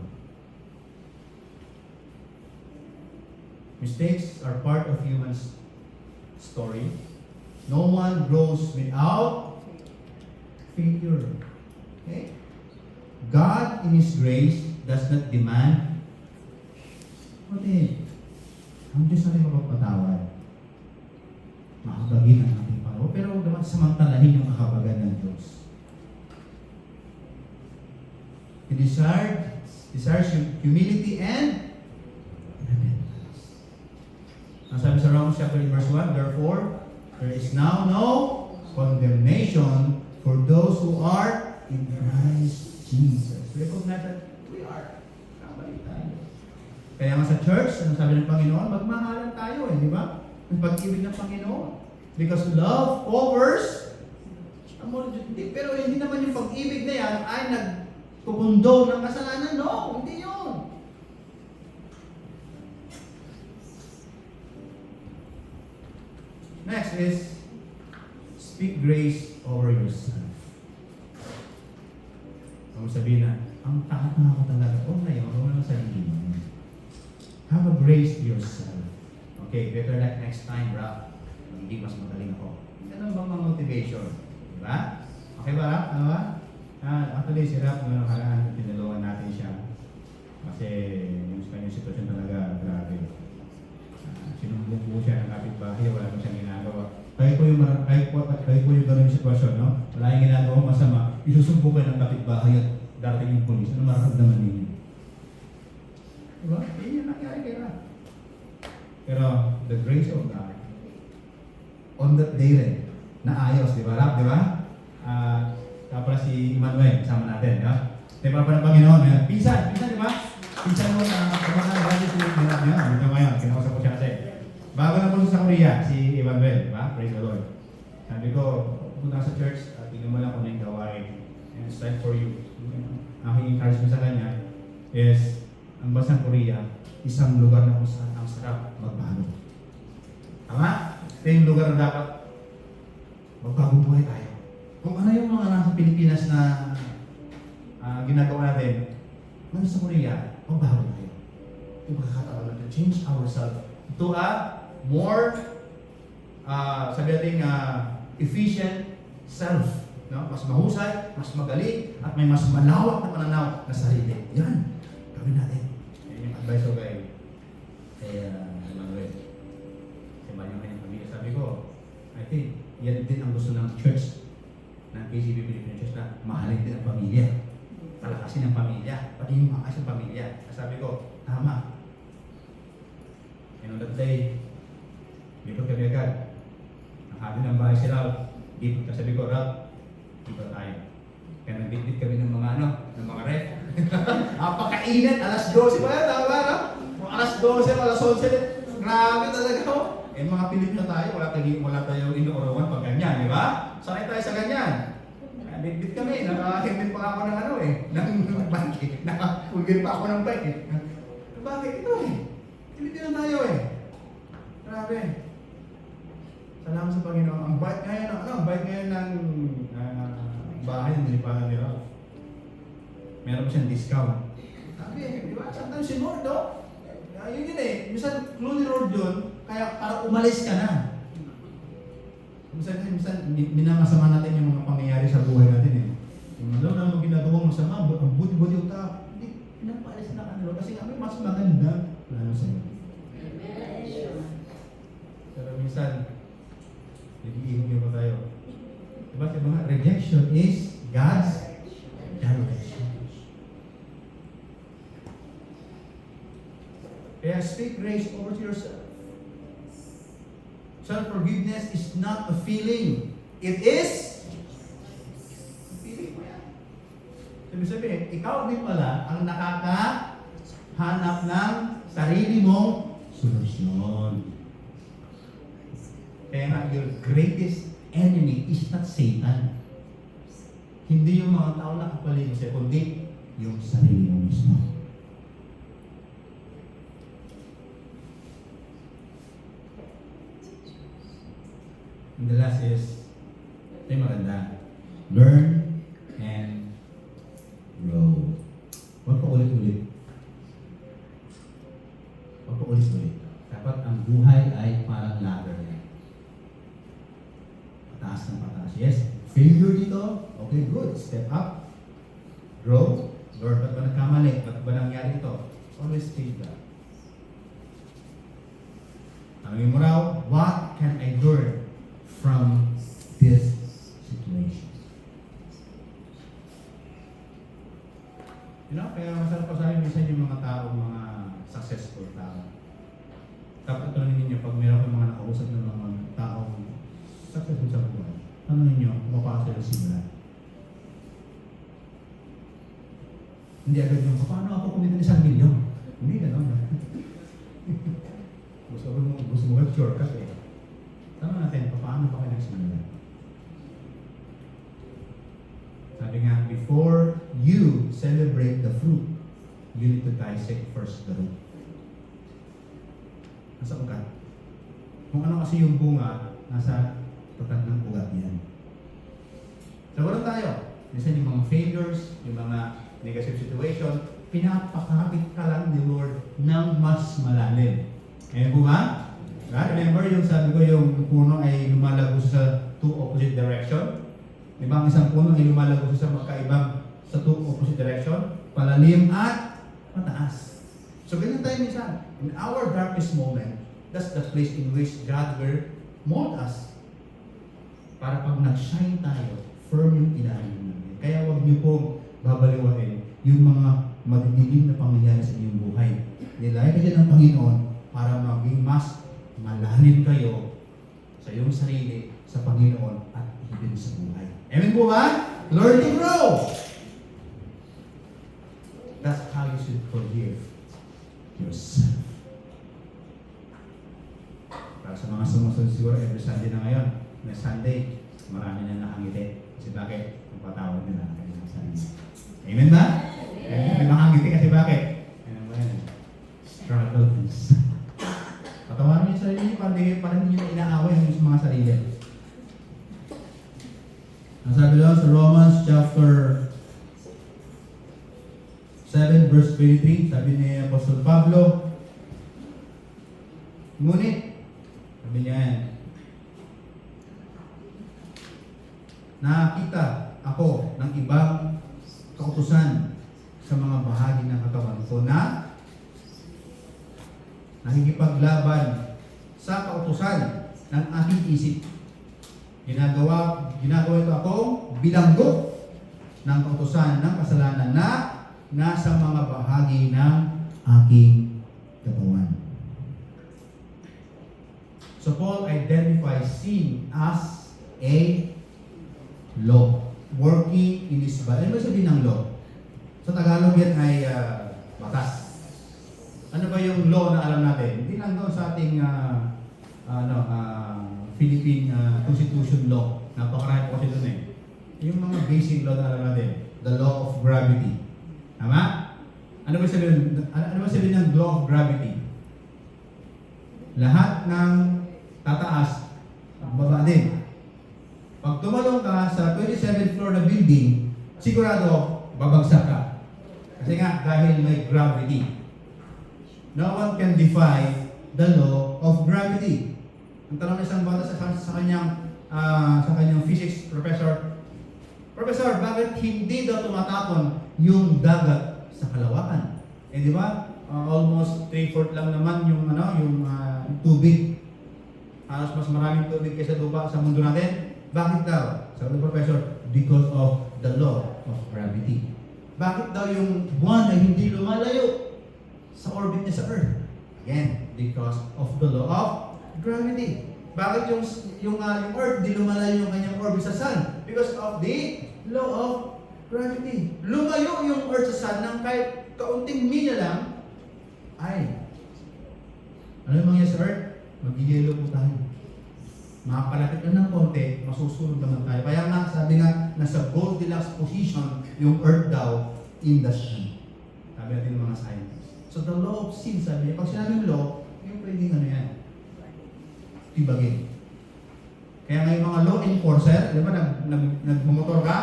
Mistakes are part of human's story. No one grows without failure. Okay? God in His grace does not demand ang Diyos na rin mapagpatawad. Makabagin ang ating paro, pero dapat samantalahin yung kakabagan ng Diyos. He desires humility and repentance. Ang sabi sa Romans chapter 8 verse 1, therefore, there is now no condemnation for those who are in Christ Jesus. Recognize that we are kamali tayo. Kaya nga sa church, ano sabi ng Panginoon, magmahalan tayo di ba? Ang pag-ibig ng Panginoon. Because love covers, pero hindi naman yung pag-ibig na yan ay nagkukundo ng kasalanan. No, hindi yun. Next is, speak grace over yourself. Kung sabihin na, ang tanga ko talaga, huwag na yun, huwag na sarili mo. Have a grace to yourself. Okay, better like next time, bro. Hindi mas magaling ako. Ganun bang mga motivation? Diba? Okay ba, Rap? Ano ba? Actually, si Rap, ngayon nakaraan, tinulungan natin siya. Kasi yung kanyang sitwasyon talaga, grabe. Sinumbong po siya ng kapitbahay, wala po siyang ginagawa. Kahit po yung ganun yung sitwasyon, no? Wala yung ginagawa masama, isusumpo kayo ng kapitbahay at darating yung polis. Ano mararamdaman ninyo? Diba? Yun yung nangyari kay Rap. Pero, the grace of God, on that day rin, naayos, di ba, Rap, di ba? Tapos si Emmanuel, kasama natin, no? Diba pa ng Panginoon, pinsan, di ba? Pinsan mo na kamahal, bakit si Rap niya? Dito ngayon, kinausap ko siya kasi. Bago na po sa Korea, si Emmanuel, di ba? Praise the Lord. Sabi ko, punta sa church, tingnan mo lang kung ano yung gawain. And it's time for you. Aking encouragement sa kanya is, ang bansang Korea, isang lugar na kung saan ang sarap magbago. Tama? Ito yung lugar na dapat magbagong buhay tayo. Kung ano yung mga nasa Pilipinas na ginagawa natin, ano sa Korea, magbago tayo. Yung pagkakataon natin, change ourselves to a more, sabi natin, efficient self. No? Mas mahusay, mas magaling, at may mas malawak na pananaw na sarili. Yan, gawin natin. Yan yung advice ko kay Emmanuel. Sa yung kanyang pamilya. Sabi ko, I think, yan din ang gusto ng church, ng KCB Philippine Church, na mahalin din ang pamilya. Palakasin ang pamilya, pati yung mga sa pamilya. Sabi ko, tama. And on that day, lipot kami agad. Nakabi ng bahay si Ralph. Lipot ka, sabi ko, Ralph, lipot tayo. Kaya nagbitbit kami ng mga ng mga ref. Napakainit, alas 12 pa yan, tama ba, Ralph? Alas 12, alas 11, grabe talaga oh. Eh mga Pilipino tayo, wala tayo inuurungan pag ganyan, di ba? Sanay tayo sa ganyan. Bit-bit kami, naka-helmet pa ako ng ano eh, ng bike, naka-fulgir pa ako ng bike eh. Bakit ito eh? Pilipino tayo eh. Grabe. Salamat sa Panginoon. Ang bike ngayon, ang bike ngayon ng bahay ng nilipanan nila. Meron siyang discount. Sabi, di ba? Saan tayo si Lord, oh? Yun eh. Minsan, clue ni Lord yun, kaya para umalis ka na. Minsan, minamasama natin yung mga pangyayari sa buhay natin eh. Yung alam na ginagawang masama, ang buti-buti yung tao. Hindi, pinapaalis na ka na Lord. Kasi kami mas maganda. Lalo sa'yo. Pero minsan, nag-iihong pa tayo. Diba? Diba? Rejection is God's direction. Kaya speak grace over to yourself. Self-forgiveness is not a feeling. It is a feeling mo yan. Sabi, ikaw din pala ang nakakahanap ng sarili mong solusyon. Kaya nga, your greatest enemy is not Satan. Hindi yung mga tao na kapaligid sa'yo, kundi yung sarili mo mismo. And the last is, ito yung maganda. Learn and grow. Huwag pa ulit-ulit. Huwag pa ulit-ulit. Dapat ang buhay ay parang ladder yan. Pataas ng pataas. Yes, failure dito. Okay, good. Step up. Grow. Lord, ba't ba nagkamali? Ba't ba nangyari ito? Always feel that. Tanungin mo raw, what can I learn from this situation? You know, kaya masarap pa sa akin minsan yung mga tao, mga successful tao. Dapat tanungin ninyo, pag meron kang mga nakausap ng mga taong successful sa buhay, tanungin ninyo, kung paano sila simula. Hindi agad yung, paano ako kumita ng 1 milyon? Hindi gano'n. gusto mo shortcut eh. Tanong natin, paano ba kayo nagsimula? Sabi nga, before you celebrate the fruit, you need to dissect first the root. Nasa ugat. Kung ano kasi yung bunga, nasa tatat ng ugat yan. So, wala tayo. Minsan yung mga failures, yung mga negative situation, pinapakapit ka lang ni Lord ng mas malalim. Ngayon po ba? Remember yung sabi ko, yung puno ay lumalago sa two opposite direction? Di ba ang isang puno ay lumalago sa magkaibang sa two opposite direction? Palalim at mataas. So ganyan tayo minsan. In our darkest moment, that's the place in which God will mold us. Para pag nag-shine tayo, firm yung ilalim namin. Kaya huwag niyo pong babaliwain yung mga madidilim na pangyayari sa inyong buhay. Nilagay kayo ng Panginoon para maging mas malalim kayo sa iyong sarili, sa Panginoon, at even sa buhay. Amen po ba? Learn to grow! That's how you should forgive yourself. Para sa mga sumusunod siguro, every Sunday na ngayon, next Sunday, marami na nakangiti. Kasi bakit? Ang patawad nila ang kanilang sarili. Amen ba? Amen. May nakangiti kasi bakit? Struggle is. Patawarin niyo sa sarili niyo para hindi niyo inaaway yung mga sarili. Ang sabi lang sa Romans chapter 7 verse 23, sabi ni Apostol Pablo, ngunit, sabi niya yan, nakakita ako ng ibang kautusan sa mga bahagi ng katawan ko na nakikipaglaban sa kautusan ng aking isip. Ginagawa ito ako bilanggo ng kautusan ng kasalanan na nasa mga bahagi ng aking katawan. So Paul identifies sin as a law working in his body. Ano ba sabihin ng law? Sa Tagalog yan ay batas. Ano ba yung law na alam natin? Hindi lang doon sa ating Philippine Constitution law. Napakarami po kasi doon eh. Yung mga basic law na alam natin. The law of gravity. Tama? Ano ba sabihin ng law of gravity? Lahat ng tataas, baba din. Pag tumalong ka sa 27th floor na building, sigurado babagsak ka. Kasi nga, dahil may gravity. No one can defy the law of gravity. Ang tanong ng isang bata sa kanyang physics professor, Professor, bakit hindi daw tumatapon yung dagat sa kalawakan? Eh di ba? Almost 3/4 lang naman yung tubig. Halos mas maraming tubig kaysa lupa sa mundo natin. Bakit daw? Sabi ng professor, because of the law of gravity. Bakit daw yung buwan ay hindi lumalayo sa orbit niya sa Earth? Again, because of the law of gravity. Bakit yung Earth di lumalayo yung kanyang orbit sa Sun? Because of the law of gravity. Lumayo yung Earth sa Sun ng kahit kaunting milya lang, ay ano yung mangyayari sa Earth? Mag-yellow po tayo. Makapalapit lang ng konti, masusunod naman tayo. Kaya nga, sabi nga, nasa Goldilocks position yung Earth daw in the Sun. Sabi natin ng mga scientists. So the law of sin, sabi niya, pag sinabing law, yung pwedeng ano yan, tibagin. Kaya nga yung mga law enforcer, di ba, nagmumotor ka,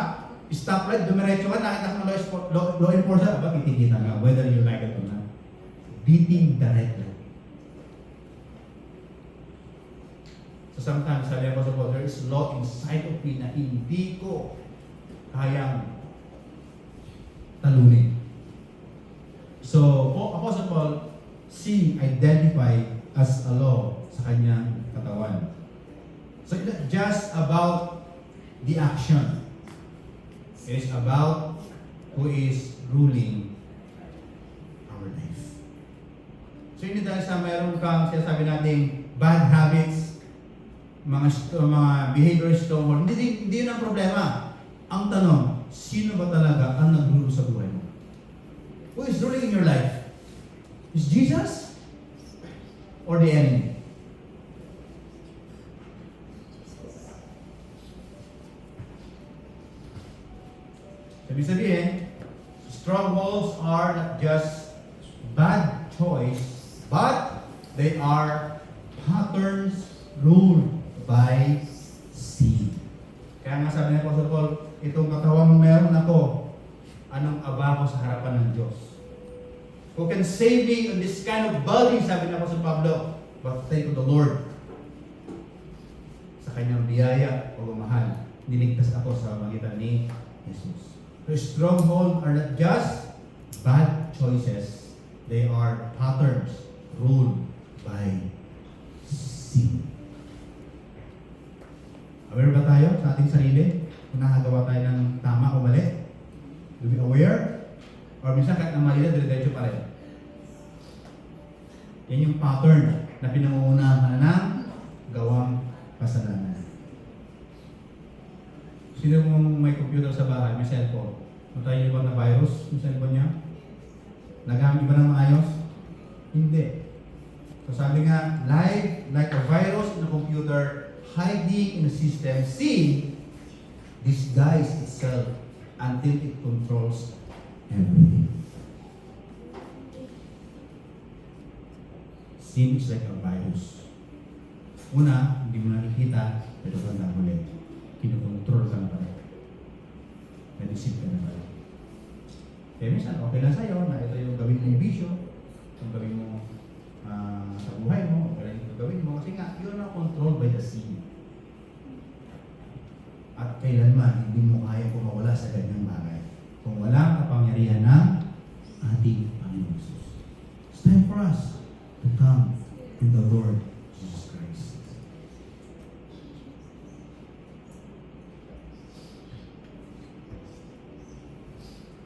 stoplight, dumiretso ka, nakita ka ng law enforcer, aba, titigita ka, whether you like it or not. Beating the red light. So sometimes, sabi ng Apostle Paul, there is law inside of me na hindi ko kayang talunin. So, Apostle Paul, sin identified as a law sa kanyang katawan. So, it's not just about the action. It is about who is ruling our life. So, hindi dahil sa mayroon kang sinasabi nating bad habits, mga behavior stronghold, hindi yun ang problema. Ang tanong, sino ba talaga ang nag-rule sa buhay mo? Who is ruling in your life? Is Jesus or the enemy? Ibig sabihin, strongholds are not just bad choice, but they are patterns ruled by sin. Kaya nga sabi ng Apostle Paul, itong katawang meron ako, anong aba ko sa harapan ng Diyos? Who can save me in this kind of body, sabi ng Apostle Pablo, but thank to the Lord. Sa kanyang biyaya o mahal, niligtas ako sa magitan ni Jesus. The stronghold are not just bad choices, they are patterns ruled by sin. Aware ba tayo sa ating sarili? Kung nakagawa tayo ng tama o mali? To be aware? Or minsan kahit na mali na, dire-diretso pa rin. Yan yung pattern na pinangungunahan ng gawang kasalanan. Sino mong may computer sa bahay, may cellphone? Matay niyo ba na virus yung cellphone niya? Nagamit ba ng maayos? Hindi. So sabi nga, like a virus in a computer, hiding in the system, sin disguise itself until it controls everything. Sin is like a virus. Una, hindi mo nakikita, pero bandang huli, kinokontrol ka na pala. Nadisip ka na pala. Kaya minsan, okay lang sa'yo na ito yung gawin mo yung bisyo, yung gawin mo sa buhay mo, okay lang ito gawin mo, kasi nga, yun na controlled by the sin. At kailanman, hindi mo kaya kumawala sa ganyang bagay kung walang kapangyarihan ng ating Panginoon Jesus. It's time for us to come to the Lord Jesus Christ.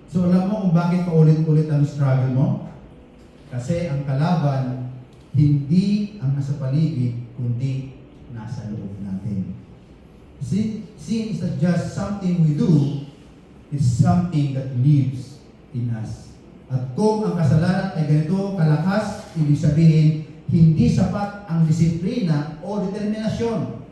So alam mo kung bakit paulit-ulit ang struggle mo? Kasi ang kalaban, hindi ang nasa paligid, kundi nasa loob natin. Sin is not just something we do, it's something that lives in us. At kung ang kasalanan ay ganito kalakas, Ibig sabihin, hindi sapat ang disiplina o determinasyon.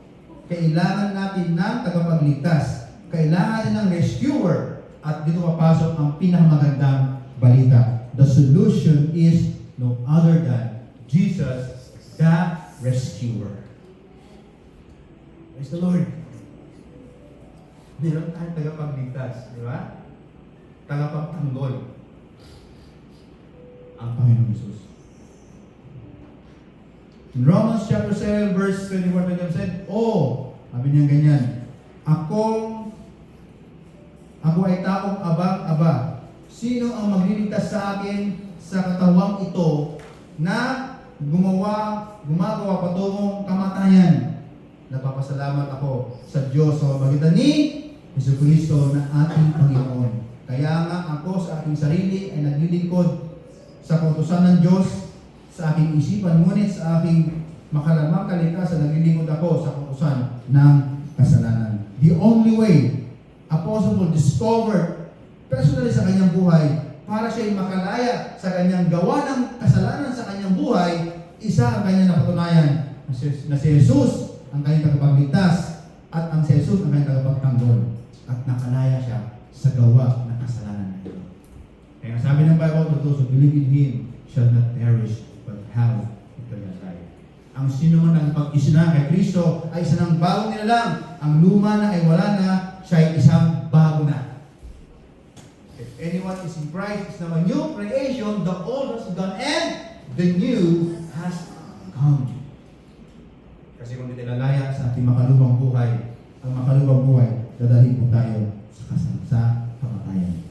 Kailangan natin ng tagapagligtas. Kailangan natin ng rescuer. At dito papasok ang pinakamagandang balita. The solution is no other than Jesus, the rescuer. Praise the Lord. Meron tayong tagapagligtas, di ba? Tagapagtanggol. Ang Panginoon Jesus. In Romans chapter 7 verse 21, said, "Oh," sabi niya ganyan, Ako ay taong abang-aba. Sino ang magliligtas sa akin sa katawang ito na gumagawa patungong kamatayan? Napapasalamat ako sa Diyos sa pamamagitan ni Jesucristo na ating Panginoon. Kaya nga ako sa aking sarili ay naglilingkod sa kautusan ng Diyos sa aking isipan, ngunit sa aking makalamang kalikasan naglilingkod ako sa kautusan ng kasalanan. The only way Apostle Paul discovered personally sa kanyang buhay para siya'y makalaya sa kanyang gawa ng kasalanan sa kanyang buhay, isa ang kanyang napatunayan na si Jesus ang kanyang tagapagligtas at ang si Jesus ang kanyang tagapagtanggol at nakalaya siya sa gawa ng kasalanan na ito. Kaya sabi ng Bible, those who believe in Him shall not perish but have eternal life. Ang sino man ang pag-isina kay Kristo ay isa ng bagong nilalang. Ang luma na ay wala na, siya ay isang bago na. If anyone is in Christ, is now a new creation, the old has gone and the new has come. Kasi kung nilalaya sa ating makalubang buhay, ang makalubang buhay, dadalhin po tayo sa kamatayan.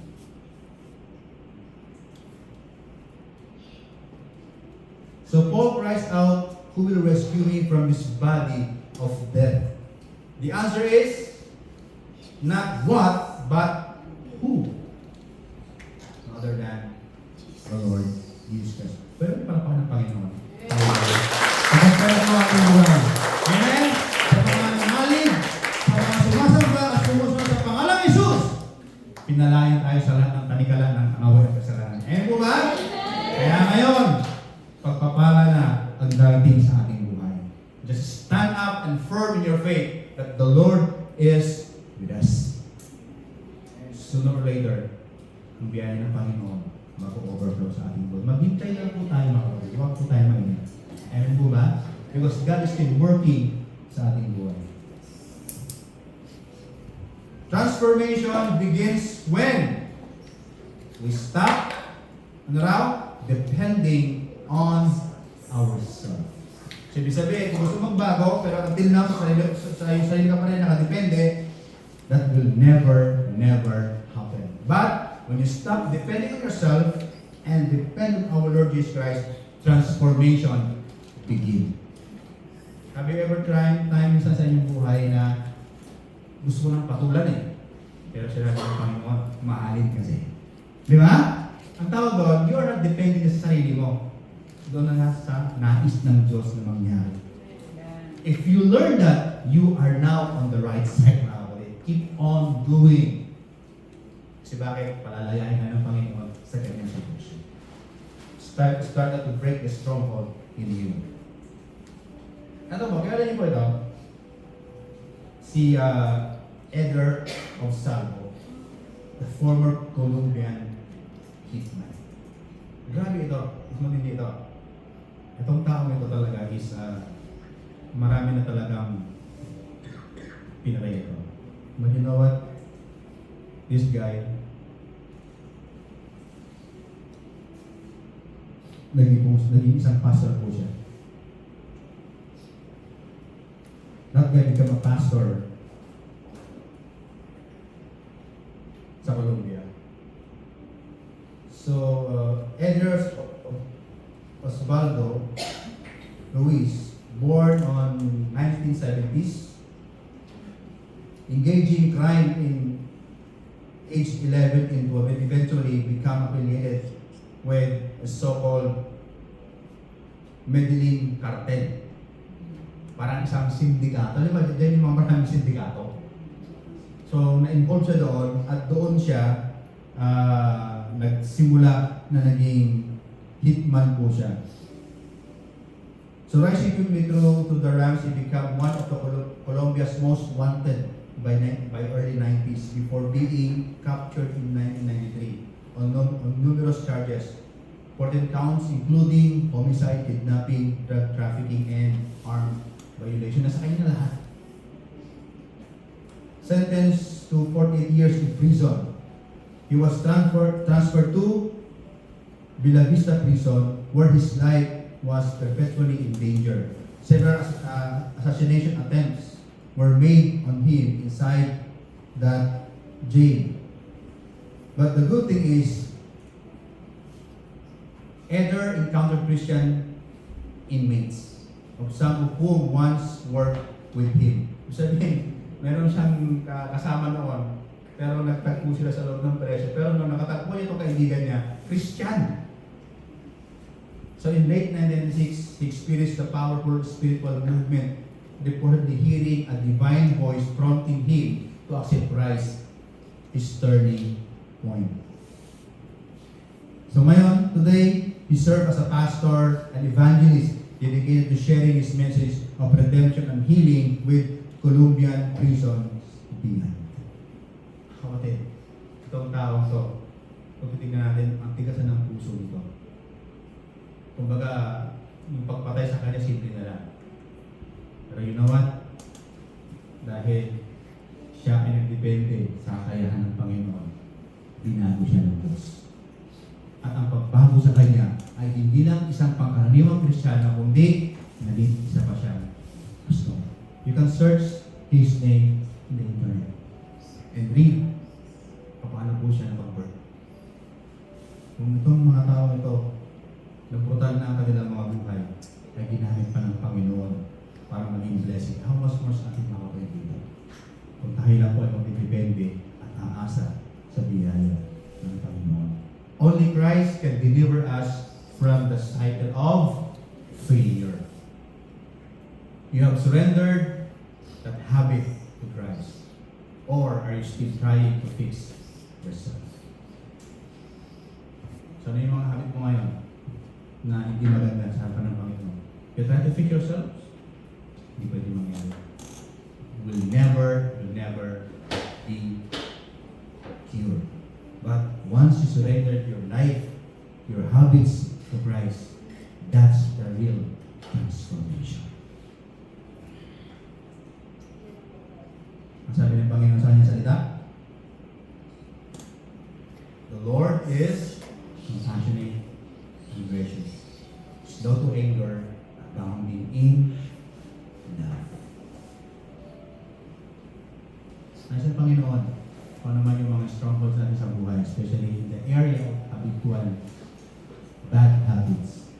So Paul cries out, "Who will rescue me from this body of death?" The answer is, not what, but who? Other than the Lord Jesus Christ. Pero hindi pala ng Panginoon. Pagkakaya ko ang buhay. Amen? Sa mga nangalig, sa mga sumasamba at sumusunod sa pangalang Jesus, pinalayan tayo sa lahat ng tanikalan ng away at kasalanan. Amen po ba? Kaya ngayon, pagpapala na ang darating sa ating buhay. Just stand up and firm in your faith that the Lord is with us. Sooner or later, ang biyaya ng Panginoon mag-overflow sa ating buhay. Maghintay lang po tayo mga kapatid. Huwag po tayo mag-ingat. Amen po ba? Because God is still working sa ating buhay. Transformation begins when we stop, depending on ourselves. So, ibig sabihin, kung gusto magbago, pero until now, sa sarili ka pa rin nakadepende, that will never happen. But, when you stop depending on yourself and depend on our Lord Jesus Christ, transformation begin. Have you ever tried time sa inyong buhay na gusto mo ng patulan pero sila ng Panginoon, mahalin kasi. Di ba? Ang tawag doon, you are not depending sa sarili mo. Doon na sa nais ng Diyos na mangyari. If you learn that, you are now on the right side. Keep on doing. Kasi bakit? Palalayain ka ng Panginoon sa kanyang sitwasyon. Start to break the stronghold in you. Ano ba? Kaya niyo po ito? Si Eder of Salvo, the former Colombian hitman. Grabe ito. Matindi ito. Itong taong ito talaga is marami na talagang pinatay ito. But you know what? This guy naging isang pastor po siya. That guy became a pastor sa Colombia. So, Eder Osvaldo Ruiz, born on 1970s, engaging crime in age 11 and eventually become affiliated with a so-called Medellin cartel. Parang isang sindikato. Alam mo, dyan yung mga maraming sindikato. So, na-involve siya doon at doon siya nagsimula na naging hitman po siya. So rising quickly through to the ranks, he became one of the Colombia's most wanted by early 90s before being captured in 1993 on numerous charges. 14 counts including homicide, kidnapping, drug trafficking, and armed violation. Nasa kanya na lahat. Sentenced to 48 years in prison. He was transferred to Bella Vista Prison where his life was perpetually in danger. Several assassination attempts were made on him inside that jail. But the good thing is, Eder encountered Christian inmates, of some of whom once worked with him. Sabihin, meron siyang kasama noon, pero nagtagpo sila sa loob ng preso. Pero nung nakatagpo niya itong kaibigan niya, Christian. So in late 1996, he experienced the powerful spiritual movement, reportedly hearing a divine voice prompting him to accept Christ, his turning point. So ngayon, today, he served as a pastor and evangelist dedicated to sharing his message of redemption and healing with Colombian prisons behind. Kapatid, itong taong to, kung titignan natin, ang tigasan ng puso nito. Kumbaga, yung pagpatay sa kanya, simple na lang. Pero you know what? Dahil siya ay nagdepende sa kakayahan ng Panginoon, binago siya ng Diyos. At ang pagbago sa kanya ay hindi lang isang pangkaraniwang Kristiyano, kundi naging isa pa siyang pastor. You can search his name in the internet and read paano po siya napag-birth. Kung itong mga tao ito, nagputan na ang kanilang mga buhay, ay ginamit pa ng Panginoon para maging blessing. How much more sa ating mga kaibigan? Kung tayo lang po ay magdidepende at aasa sa biyaya ng Panginoon. Only Christ can deliver us from the cycle of failure. You have surrendered that habit to Christ, or are you still trying to fix yourself? So ano yung mga habit mo ngayon na hindi maganda sa harapan ng Panginoon? You try to fix yourselves? Hindi pwede mangyari. Will never be cured. But once you surrender your life, your habits to Christ, that's the real transformation. Ang sabi ng Panginoon sa kanyang salita, the Lord is compassionate and gracious, slow to anger, abounding in love. Nasa Panginoon, kung naman yung mga strongholds natin sa buhay, especially in the area of habitual bad habits,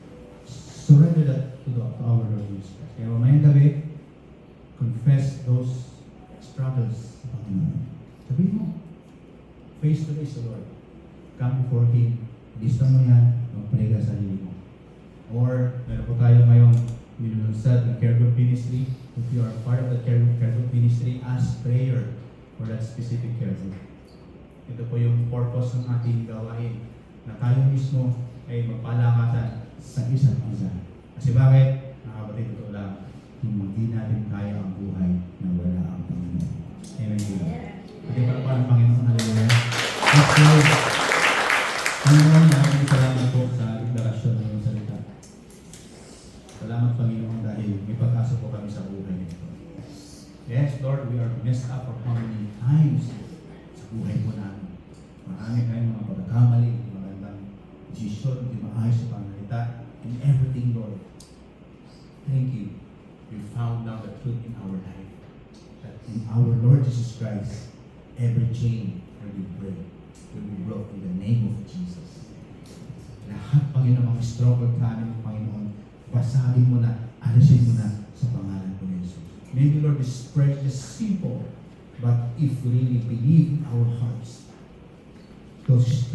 surrender that to our Lord Jesus Christ. Kaya mamayang gabi, confess those struggles sa Panginoon. Sabihin mo, face to face the Lord. Come before Him. Lista mo yan, mag-pray ka sa sarili mo. Or, meron po tayo ngayon nilunsad ng care group ministry. If you are part of the care group ministry, ask prayer for that specific care group. Ito po yung purpose ng ating gawain, na tayo mismo ay magpalakasan sa isa't isa. Kasi bakit? Nakapatid ito lang, hindi natin kaya ang buhay na wala ang Panginoon. Amen. Ating palapalan ng Panginoon. Hallelujah. Let's pray. Panginoon, maraming salamat po sa deklarasyon ng iyong salita. Salamat, Panginoon, dahil may pag-asa po kami sa buhay nito. Yes, Lord, we are messed up for how many times sa buhay po namin. Marami tayong mga pagkakamali, magandang desisyon, hindi maayos sa pangalita, in everything, Lord. Thank you. We found out the truth in our life. That in our Lord Jesus Christ, every chain will be broke in the name of Jesus. Lahat, Panginoon, mga struggle sa amin, Panginoon, basagin mo na, alisin mo na sa pangalan ko ni Jesus. Maybe, Lord, this prayer is just simple, but if we really believe in our hearts, those